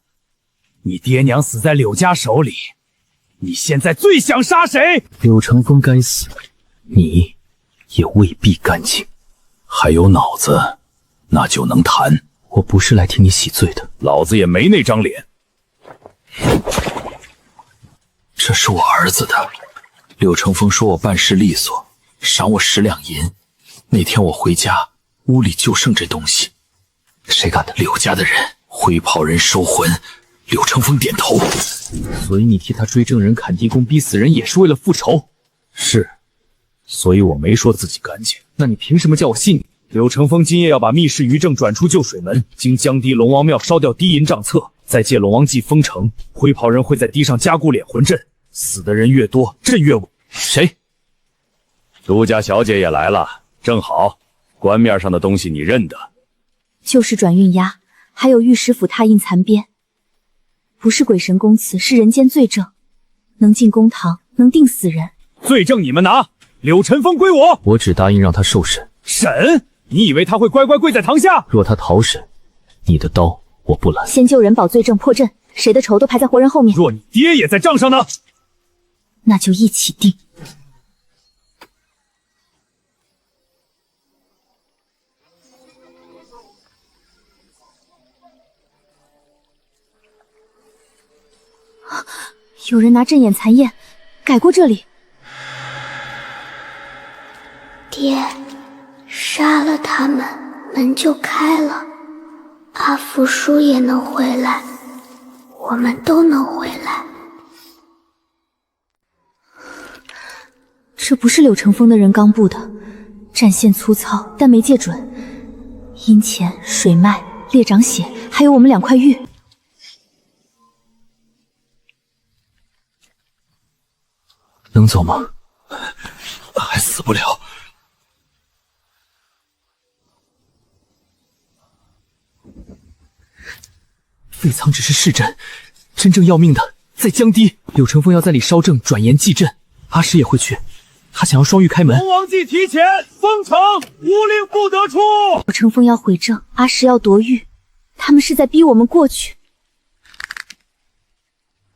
你爹娘死在柳家手里，你现在最想杀谁？柳成风该死，你也未必干净。还有脑子，那就能谈。我不是来替你洗罪的，老子也没那张脸。这是我儿子的。柳成风说我办事利索，赏我10两银。那天我回家，屋里就剩这东西。谁干的？柳家的人。灰袍人收魂。柳成风点头。所以你替他追证人、砍地宫、逼死人，也是为了复仇？是，所以我没说自己干净。那你凭什么叫我信你？柳成风今夜要把密室余证转出旧水门，经江堤龙王庙烧掉低银账册，再借龙王祭封城。灰袍人会在堤上加固敛魂阵，死的人越多，阵越稳。谁？杜家小姐也来了，正好。棺面上的东西你认得？就是转运押，还有御史府拓印残边，不是鬼神供词，是人间罪证，能进公堂，能定死人。罪证你们拿，柳晨风归我。我只答应让他受审。审？你以为他会乖乖跪在堂下？若他逃审，你的刀我不拦。先救人保罪证破阵，谁的仇都排在活人后面。若你爹也在账上呢，那就一起定。有人拿阵眼残验改过这里。爹，杀了他们，门就开了，阿福叔也能回来，我们都能回来。这不是柳成风的人刚布的，战线粗糙，但没借准。阴钱、水脉、猎长血，还有我们2块玉。能走吗？还死不了。废仓只是试阵，真正要命的在江堤。柳成风要在里烧正，转言祭阵。阿石也会去，他想要双玉开门。龙王祭提前封城，无令不得出。柳成风要回正，阿石要夺玉，他们是在逼我们过去。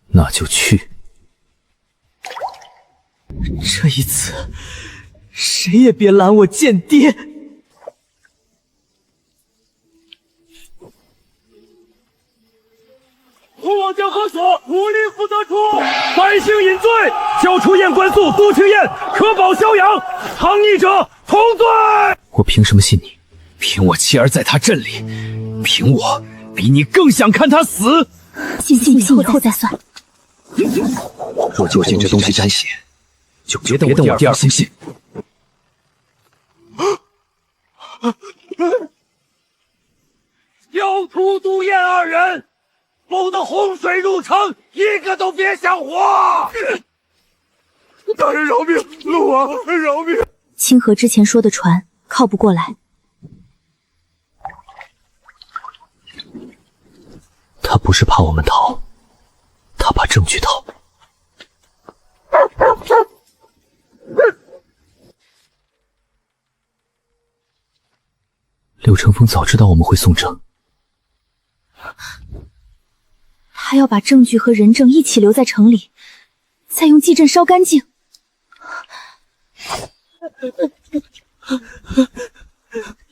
那就去。这一次，谁也别拦我见爹！龙王将封锁，无令不得出。百姓饮醉，交出验官素、督清验，可保逍遥。藏匿者同罪。我凭什么信你？凭我妻儿在他阵里，凭我比你更想看他死。信以后再算。若就信这东西沾血，就别等我第二封信。教徒杜燕2人，谋得洪水入城，一个都别想活！大人饶命，陆王饶命！清河之前说的船靠不过来，他不是怕我们逃，他怕证据逃。柳成风早知道我们会送证，他要把证据和人证一起留在城里，再用祭阵烧干净。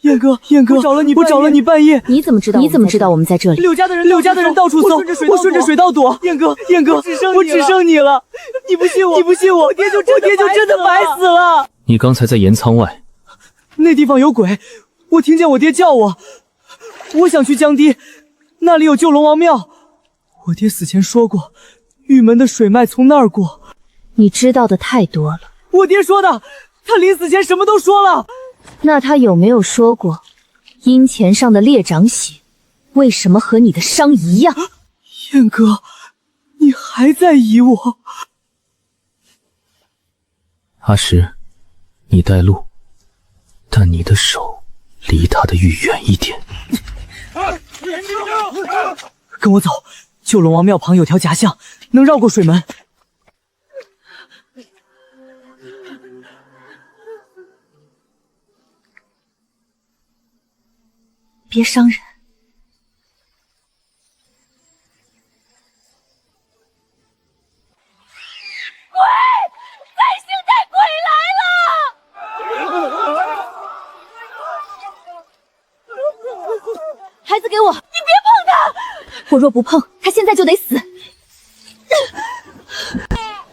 燕哥，我找了你半夜。你怎么知道我们在这里？柳家的人到处搜，我顺着水道躲。燕哥，我只剩你了。你不信我，我爹就真的白死了。你刚才在盐仓外，那地方有鬼，我听见我爹叫我。我想去江堤，那里有旧龙王庙。我爹死前说过，玉门的水脉从那儿过。你知道的太多了。我爹说的，他临死前什么都说了。那他有没有说过，阴钱上的猎长血，为什么和你的伤一样？燕哥，你还在疑我？阿石，你带路，但你的手离他的玉远一点。跟我走，旧龙王庙旁有条夹巷，能绕过水门。别伤人。我若不碰，他现在就得死。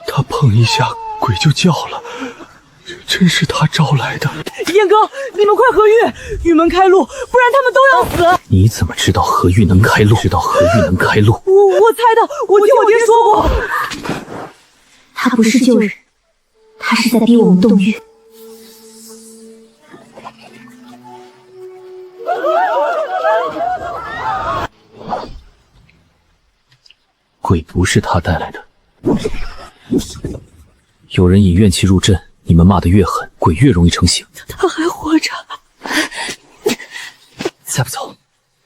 他碰一下，鬼就叫了，真是他招来的。燕哥，你们快合玉，玉门开路，不然他们都要死。你怎么知道河域能开路？我猜的，我听我爹说过。他不是救人，他是在逼我们动玉。鬼不是他带来的。有人引怨气入阵，你们骂得越狠，鬼越容易成形。他还活着，再不走，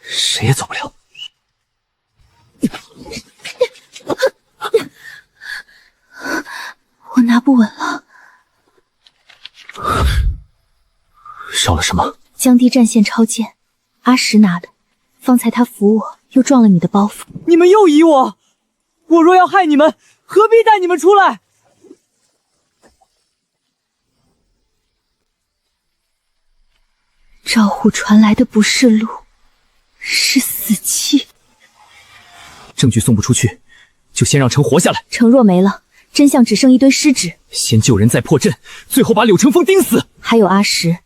谁也走不了。我拿不稳了。少了什么？江堤战线超荐，阿石拿的。方才他扶我，又撞了你的包袱。你们又疑我，我若要害你们，何必带你们出来？赵虎传来的不是路，是死气。证据送不出去，就先让城活下来。城若没了，真相只剩一堆尸纸。先救人，再破阵，最后把柳成风钉死。还有阿石，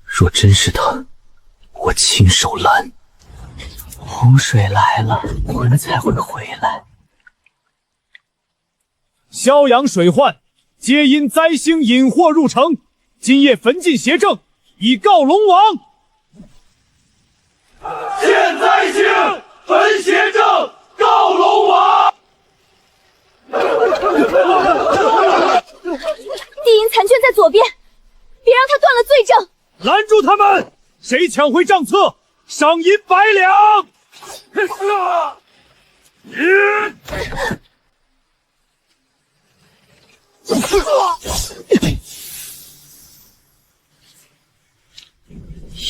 若真是他，我亲手拦。洪水来了，魂才会回来。萧阳水患，皆因灾星引祸入城。今夜焚尽邪正，以告龙王。现灾星，焚邪正，告龙王。地营残卷在左边，别让他断了罪证。拦住他们！谁抢回账册，赏银100两。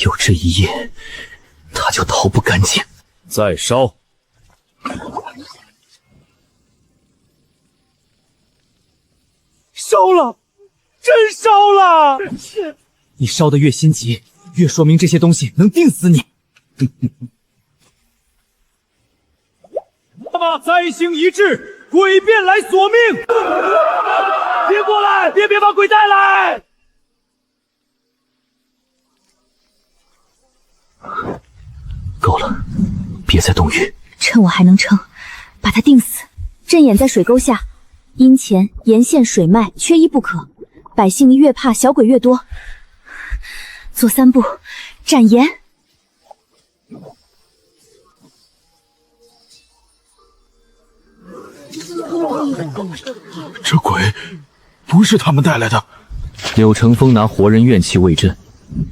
有这一夜，他就逃不干净。再烧！烧了，真烧了！你烧得越心急，越说明这些东西能定死你。那么灾星一至，鬼便来索命。别过来，别把鬼带来！够了，别再动玉。趁我还能撑，把他钉死。阵眼在水沟下，阴前沿线水脉缺一不可。百姓越怕小鬼越多。左3步，斩颜。这鬼不是他们带来的。柳成风拿活人怨气为阵，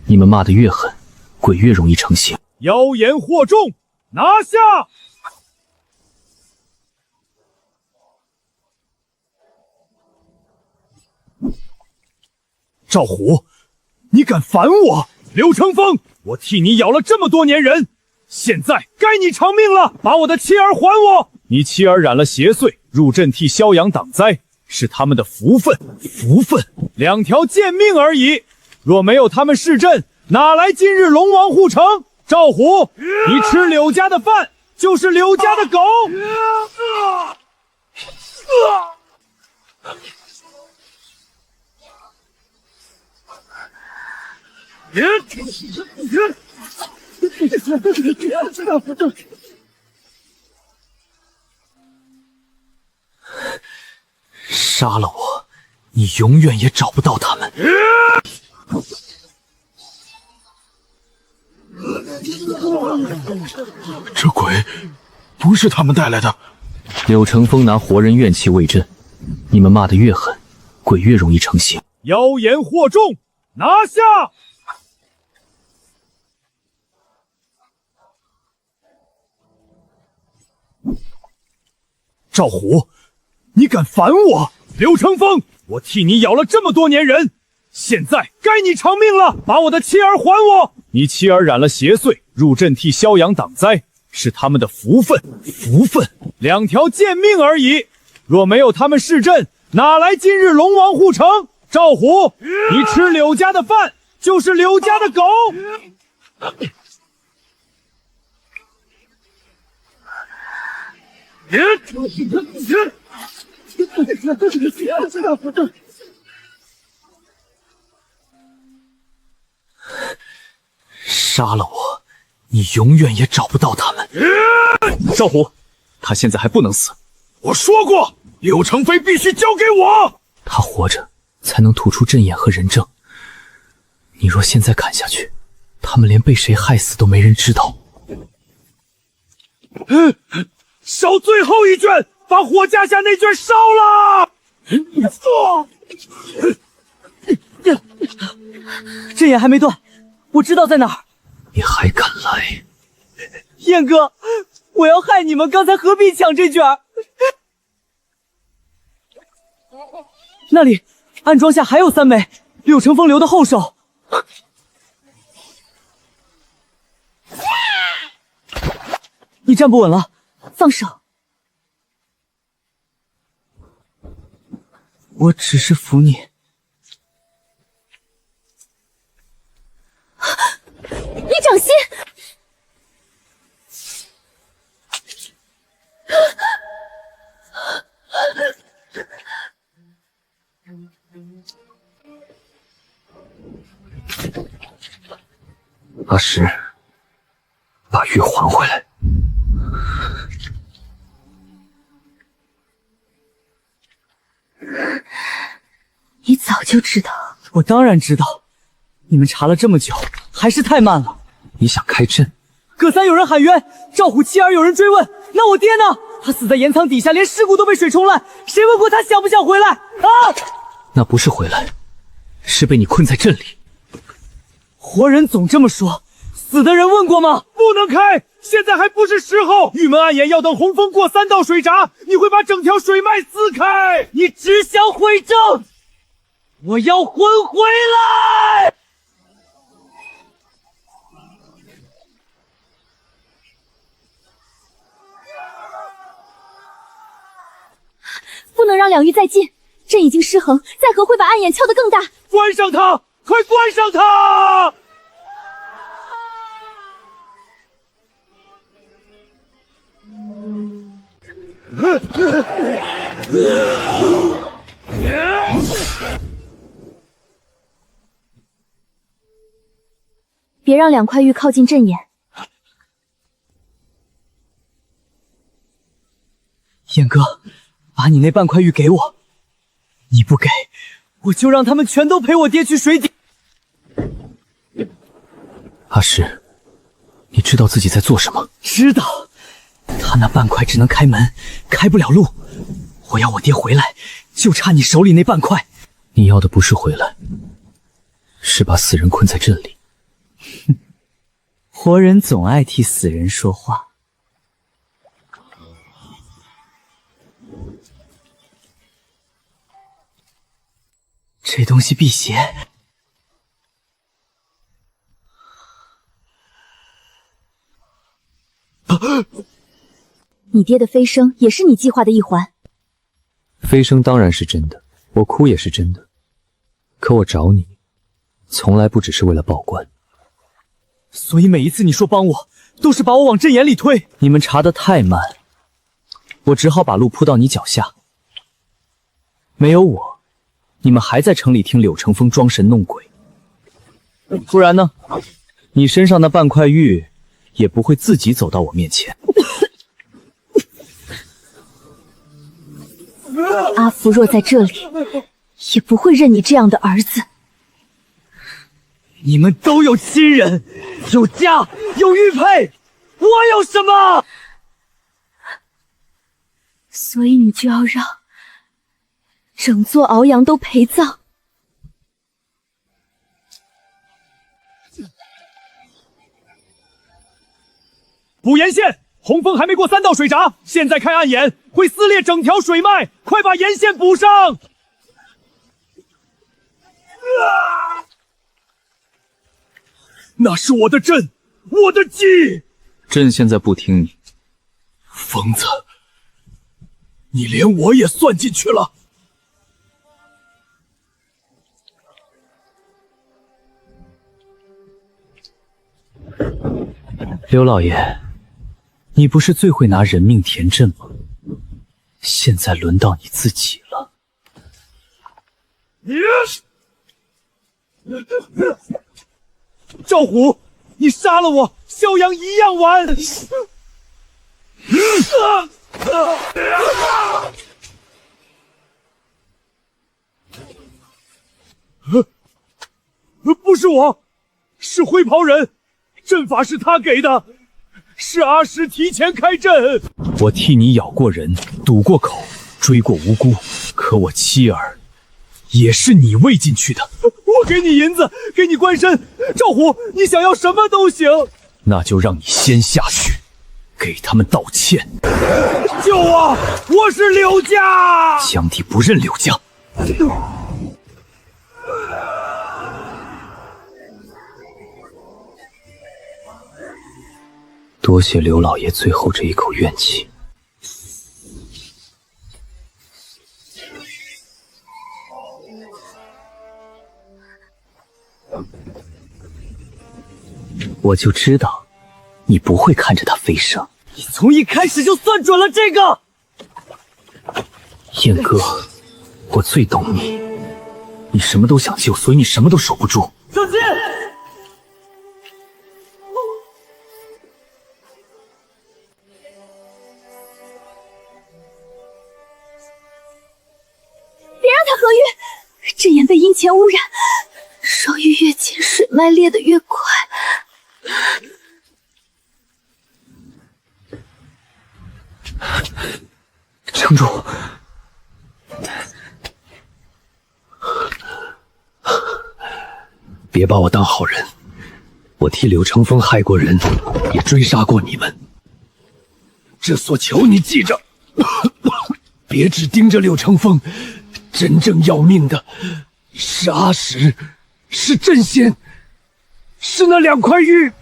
你们骂得越狠，鬼越容易成形。妖言惑众，拿下！赵虎，你敢反我！柳成风，我替你咬了这么多年人，现在该你偿命了！把我的妻儿还我！你妻儿染了邪祟，入阵替萧阳挡灾，是他们的福分。福分，2条贱命而已。若没有他们侍阵，哪来今日龙王护城？赵虎，你吃柳家的饭，就是柳家的狗！杀了我，你永远也找不到他们。这鬼不是他们带来的。柳成风拿活人怨气为阵，你们骂得越狠，鬼越容易成形。妖言惑众，拿下！赵虎，你敢反我！柳成风，我替你咬了这么多年人，现在该你偿命了！把我的妻儿还我！你妻儿染了邪祟，入阵替萧阳挡灾，是他们的福分。福分，2条贱命而已。若没有他们侍阵，哪来今日龙王护城？赵虎，你吃柳家的饭，就是柳家的狗！杀了我，你永远也找不到他们。少虎，他现在还不能死。我说过，柳成飞必须交给我。他活着才能吐出阵眼和人证。你若现在砍下去，他们连被谁害死都没人知道。烧最后一卷，把火架下那卷烧了。阵眼还没断，我知道在哪儿。你还敢来？燕哥，我要害你们，刚才何必抢这卷？那里暗桩下还有3枚，柳成风留的后手。你站不稳了，放手。我只是扶你。你掌心！阿石，把玉还回来。你早就知道。我当然知道，你们查了这么久，还是太慢了。你想开阵？葛三有人喊冤，赵虎妻儿有人追问，那我爹呢？他死在岩仓底下，连尸骨都被水冲烂，谁问过他想不想回来？啊！那不是回来，是被你困在阵里。活人总这么说，死的人问过吗？不能开，现在还不是时候。玉门暗眼要等洪峰过3道水闸，你会把整条水脉撕开。你只想毁证，我要魂回来！不能让两玉再进，阵已经失衡，再合会把暗眼敲得更大。关上它，快关上它！别让2块玉靠近阵眼。燕哥，把你那半块玉给我，你不给，我就让他们全都陪我爹去水底。阿石，你知道自己在做什么？知道，他那半块只能开门，开不了路。我要我爹回来，就差你手里那半块。你要的不是回来，是把死人困在阵里。哼，活人总爱替死人说话。这东西辟邪。你爹的飞升也是你计划的一环。飞升当然是真的，我哭也是真的。可我找你，从来不只是为了报官。所以每一次你说帮我，都是把我往阵眼里推。你们查得太慢，我只好把路铺到你脚下。没有我，你们还在城里听柳成风装神弄鬼。不然呢？你身上那半块玉也不会自己走到我面前。阿福若在这里，也不会认你这样的儿子。你们都有亲人，有家，有玉佩，我有什么？所以你就要让整座鳌阳都陪葬？补沿线，洪峰还没过3道水闸，现在开暗眼会撕裂整条水脉，快把沿线补上！那是我的阵，我的计。朕现在不听你。疯子，你连我也算进去了。刘老爷，你不是最会拿人命填阵吗？现在轮到你自己了。赵虎，你杀了我，萧阳一样完。不是我，是灰袍人，阵法是他给的，是阿石提前开阵。我替你咬过人，堵过口，追过无辜，可我妻儿也是你喂进去的。我给你银子，给你官身，赵虎，你想要什么都行。那就让你先下去，给他们道歉。救我！我是柳家。江帝不认柳家。多谢刘老爷最后这一口怨气。我就知道你不会看着他飞升。你从一开始就算准了这个。燕哥，我最懂你，你什么都想救，所以你什么都守不住。小心！别让他合玉，阵眼被阴钱污染，双玉越近，水脉裂得越快。城主，别把我当好人，我替柳成风害过人，也追杀过你们。这所求你记着，别只盯着柳成风，真正要命的是阿石，是阵仙，是那2块玉。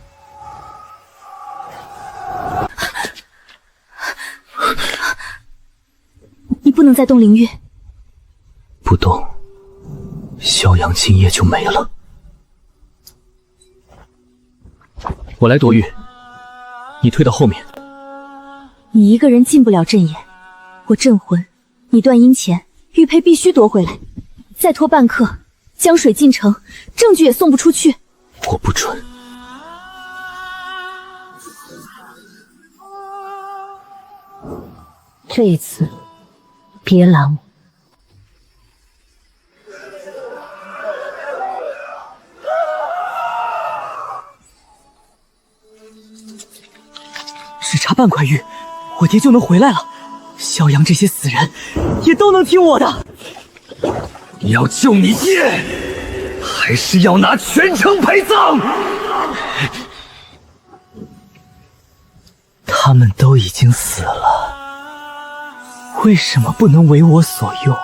你不能再动灵玉，不动，萧阳今夜就没了。我来夺玉，你退到后面。你一个人进不了阵眼，我镇魂，你断阴钱，玉佩必须夺回来。再拖半刻，江水进城，证据也送不出去。我不准。这一次别拦我。只差半块玉，我爹就能回来了。萧阳这些死人也都能听我的。要救你爹，还是要拿全城陪葬？他们都已经死了，为什么不能为我所用？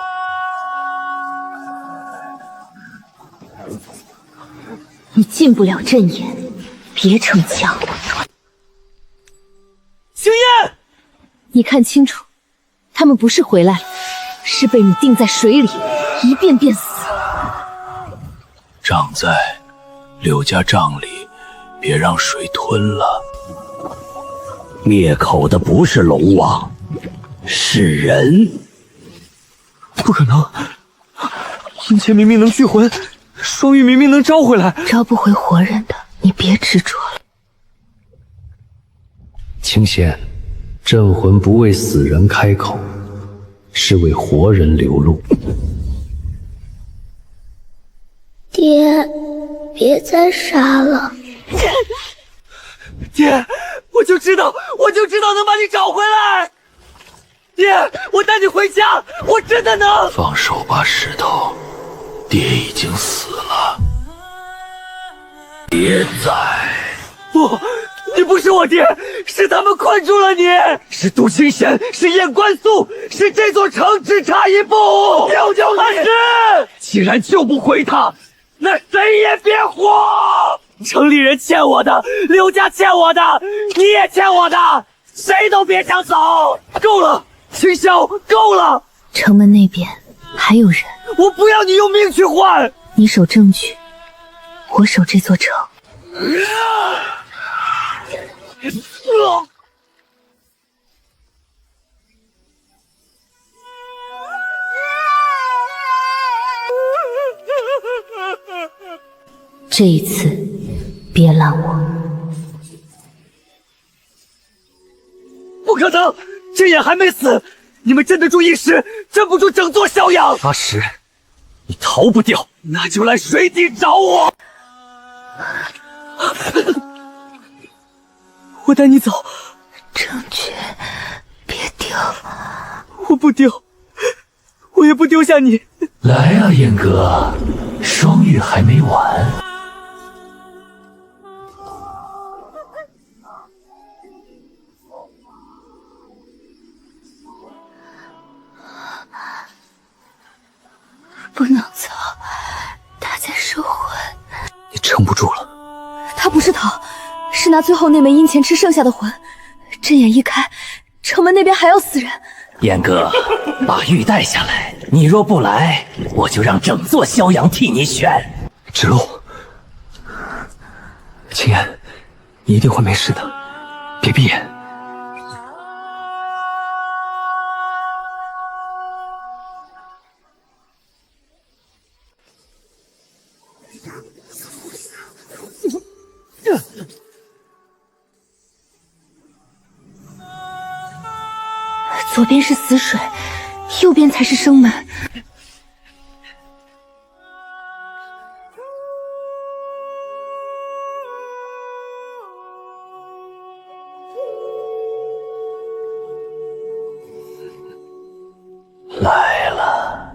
你进不了阵眼，别逞强。青燕，你看清楚，他们不是回来了，是被你钉在水里，一遍遍死。账在柳家帐里，别让水吞了。灭口的不是龙王，是人。不可能！阴钱明明能聚魂，双玉明明能招回来，招不回活人的，你别执着了。青仙，镇魂不为死人开口，是为活人留路。爹，别再杀了。爹，我就知道能把你找回来。爹，我带你回家，我真的能。放手吧，石头，爹已经死了。爹在。不，你不是我爹，是他们困住了你，是杜清贤，是燕关素，是这座城只差一步。救救他！是，既然救不回他，那谁也别活。城里人欠我的，刘家欠我的，你也欠我的，谁都别想走。够了，青霄，够了。城门那边还有人，我不要你用命去换。你守证据，我守这座城。这一次别拦我。不可能，真眼还没死，你们镇得住一时，镇不住整座萧阳。阿石，你逃不掉，那就来水底找我。我带你走。正确，别丢。我不丢，我也不丢下你。来啊，燕哥，双玉还没完。不能走，他在收魂。你撑不住了。他不是逃，是拿最后那枚阴钱吃剩下的魂。阵眼一开，城门那边还要死人。燕哥，把玉带下来，你若不来，我就让整座萧阳替你选。指路，青言，你一定会没事的，别闭眼。左边是死水，右边才是生门。来了。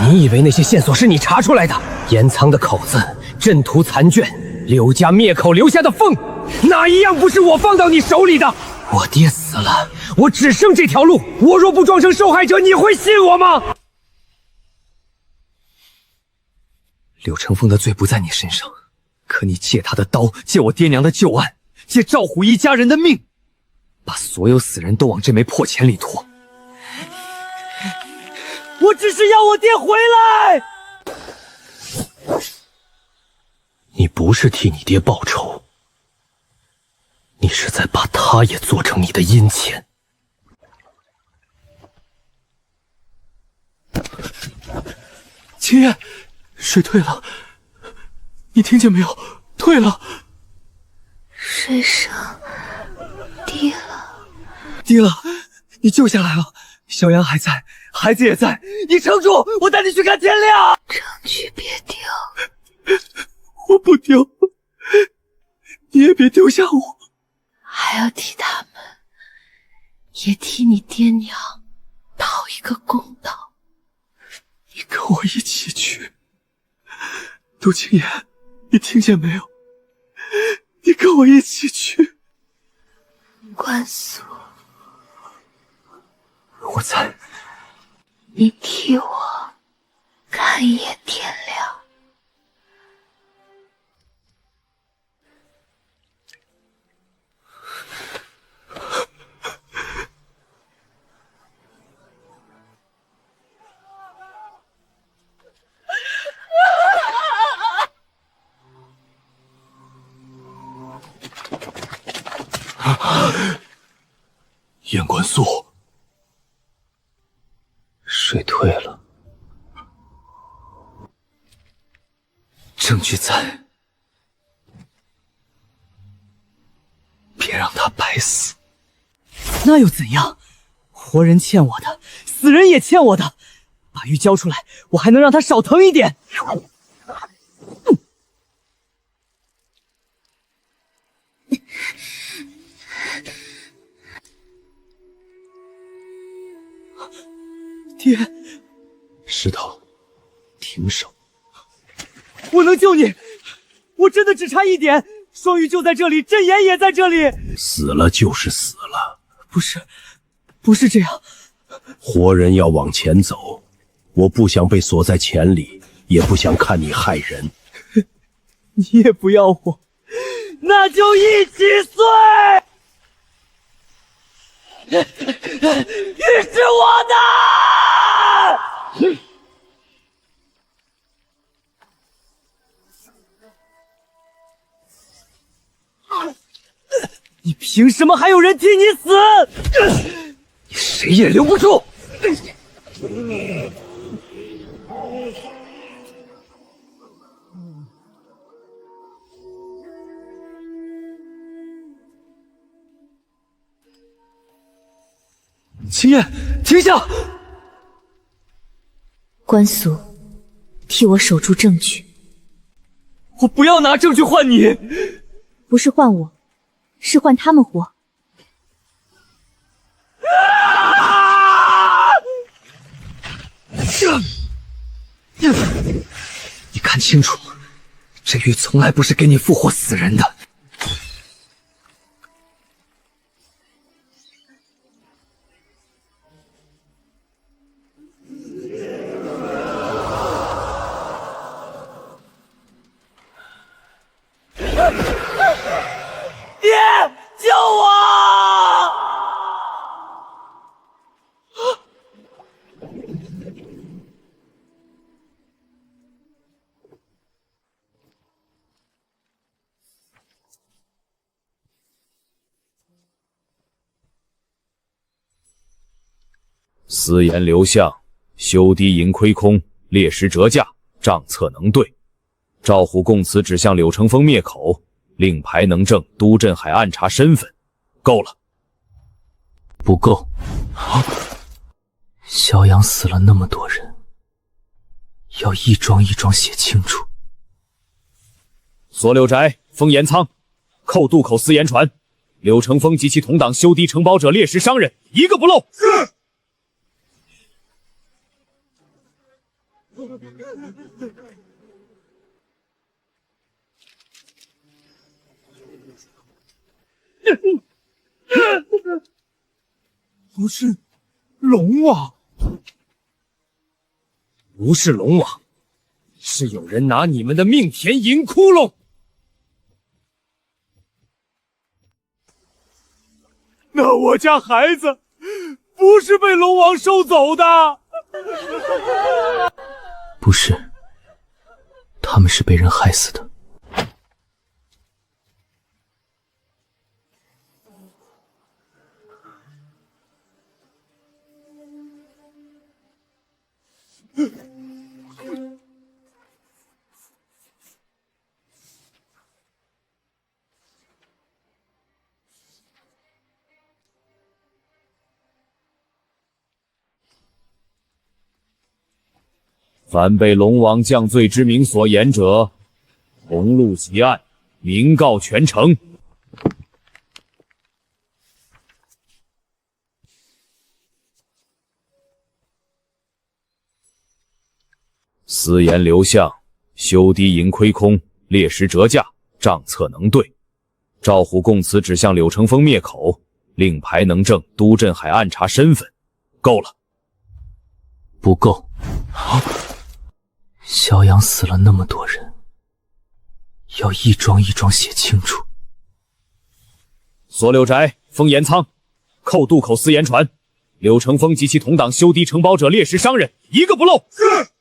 你以为那些线索是你查出来的？岩仓的口子，阵图残卷，柳家灭口留下的缝，哪一样不是我放到你手里的？我爹死了，我只剩这条路。我若不装成受害者，你会信我吗？柳成风的罪不在你身上，可你借他的刀，借我爹娘的旧案，借赵虎一家人的命，把所有死人都往这枚破钱里拖。我只是要我爹回来。你不是替你爹报仇，你是在把他也做成你的阴钱。青叶，水退了，你听见没有？退了。水声低了，低了，你救下来了，小杨还在，孩子也在，你撑住，我带你去看天亮。争取别丢。我不丢，你也别丢下我。还要替他们，也替你爹娘讨一个公道。你跟我一起去。杜青言，你听见没有？你跟我一起去。关素，我在。你替我看一眼天亮。燕关素，水退了，证据在，别让他白死。那又怎样？活人欠我的，死人也欠我的。把玉交出来，我还能让他少疼一点。爹，石头，停手！我能救你，我真的只差一点。双玉就在这里，阵眼也在这里。死了就是死了，不是这样。活人要往前走，我不想被锁在钱里，也不想看你害人。你也不要我，那就一起碎。玉是我的。你凭什么还有人替你死？你谁也留不住！秦燕，停下！关宿，替我守住证据。我不要拿证据换你，不是换我，是换他们活。你看清楚，这玉从来不是给你复活死人的。爹，救我！私言刘向，修堤银亏空，列石折价，账册能对。赵虎供词指向柳成风灭口，令牌能证都镇海暗查身份。够了。不够。萧阳死了那么多人，要一桩一桩写清楚。锁柳宅，封岩仓，扣渡口私盐船。柳成风及其同党修堤承包者列石商人，一个不漏。是。不是龙王，不是龙王，是有人拿你们的命填银窟窿。那我家孩子不是被龙王收走的？不是，他们是被人害死的。凡被龙王降罪之名所言者，红路其案，明告全城。私言刘向，修堤银亏空，列石折价，账册能对。赵虎供词指向柳成风灭口，令牌能证都镇海暗查身份。够了。不够。萧阳死了那么多人，要一桩一桩写清楚。锁柳宅，封岩仓，扣渡口私盐船。柳成风及其同党修堤承包者列石商人，一个不漏。是。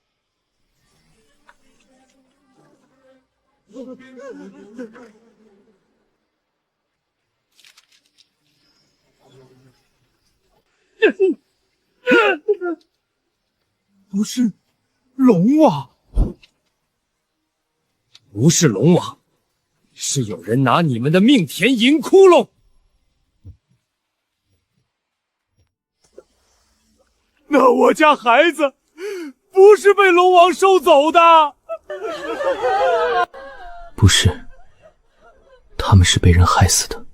不是龙王，不是龙王，是有人拿你们的命填银窟窿。那我家孩子不是被龙王收走的？不是，他们是被人害死的。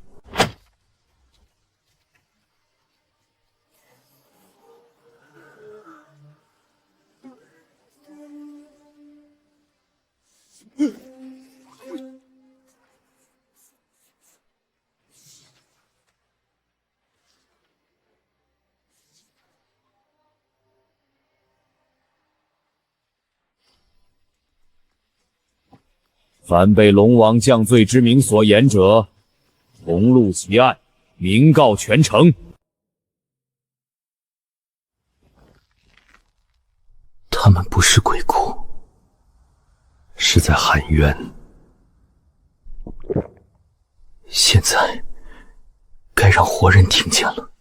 凡被龙王降罪之名所言者，红路其案，明告全城。他们不是鬼谷，是在喊冤。现在该让活人听见了。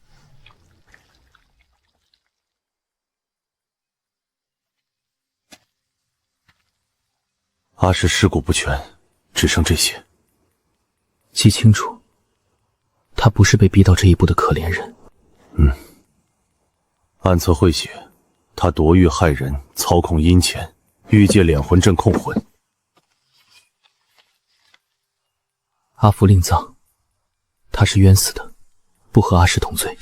阿氏尸骨不全，只剩这些。记清楚，他不是被逼到这一步的可怜人。暗册会写，他夺玉害人，操控阴钱，欲借敛魂阵控魂。阿福令葬，他是冤死的，不和阿氏同罪。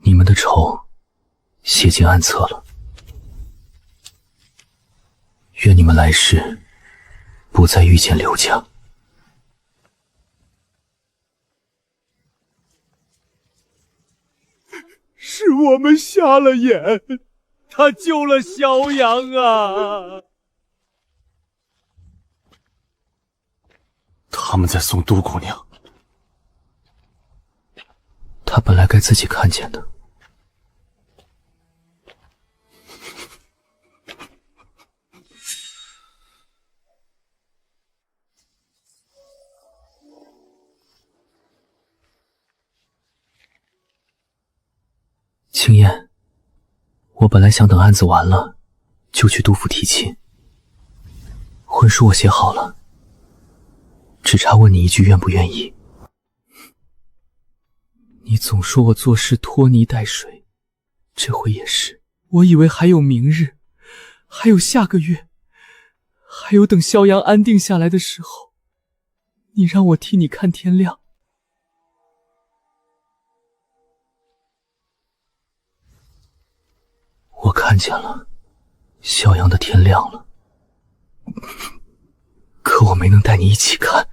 你们的仇写进暗册了，愿你们来世不再遇见刘家。是我们瞎了眼，他救了萧阳啊！他们在送杜姑娘，他本来该自己看见的。青燕，我本来想等案子完了，就去督府提亲。婚书我写好了，只差问你一句愿不愿意。你总说我做事拖泥带水，这回也是。我以为还有明日，还有下个月，还有等萧阳安定下来的时候，你让我替你看天亮。我看见了，萧阳的天亮了，可我没能带你一起看。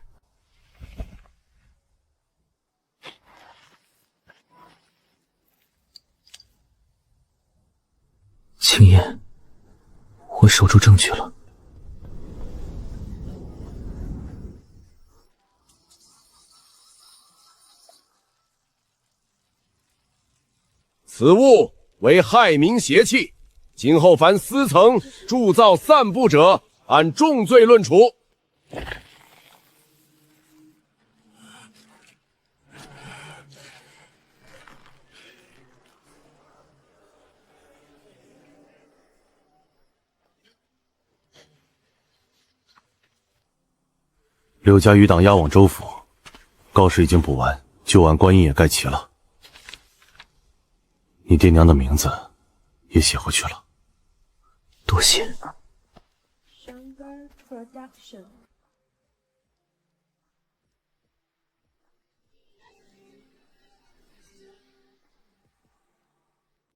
青燕，我守住证据了。此物为害民邪气，今后凡私层铸造散布者，按重罪论处。刘家余党押往州府，告示已经补完，旧案官印也盖齐了。你爹娘的名字也写回去了。多谢。Shangar Production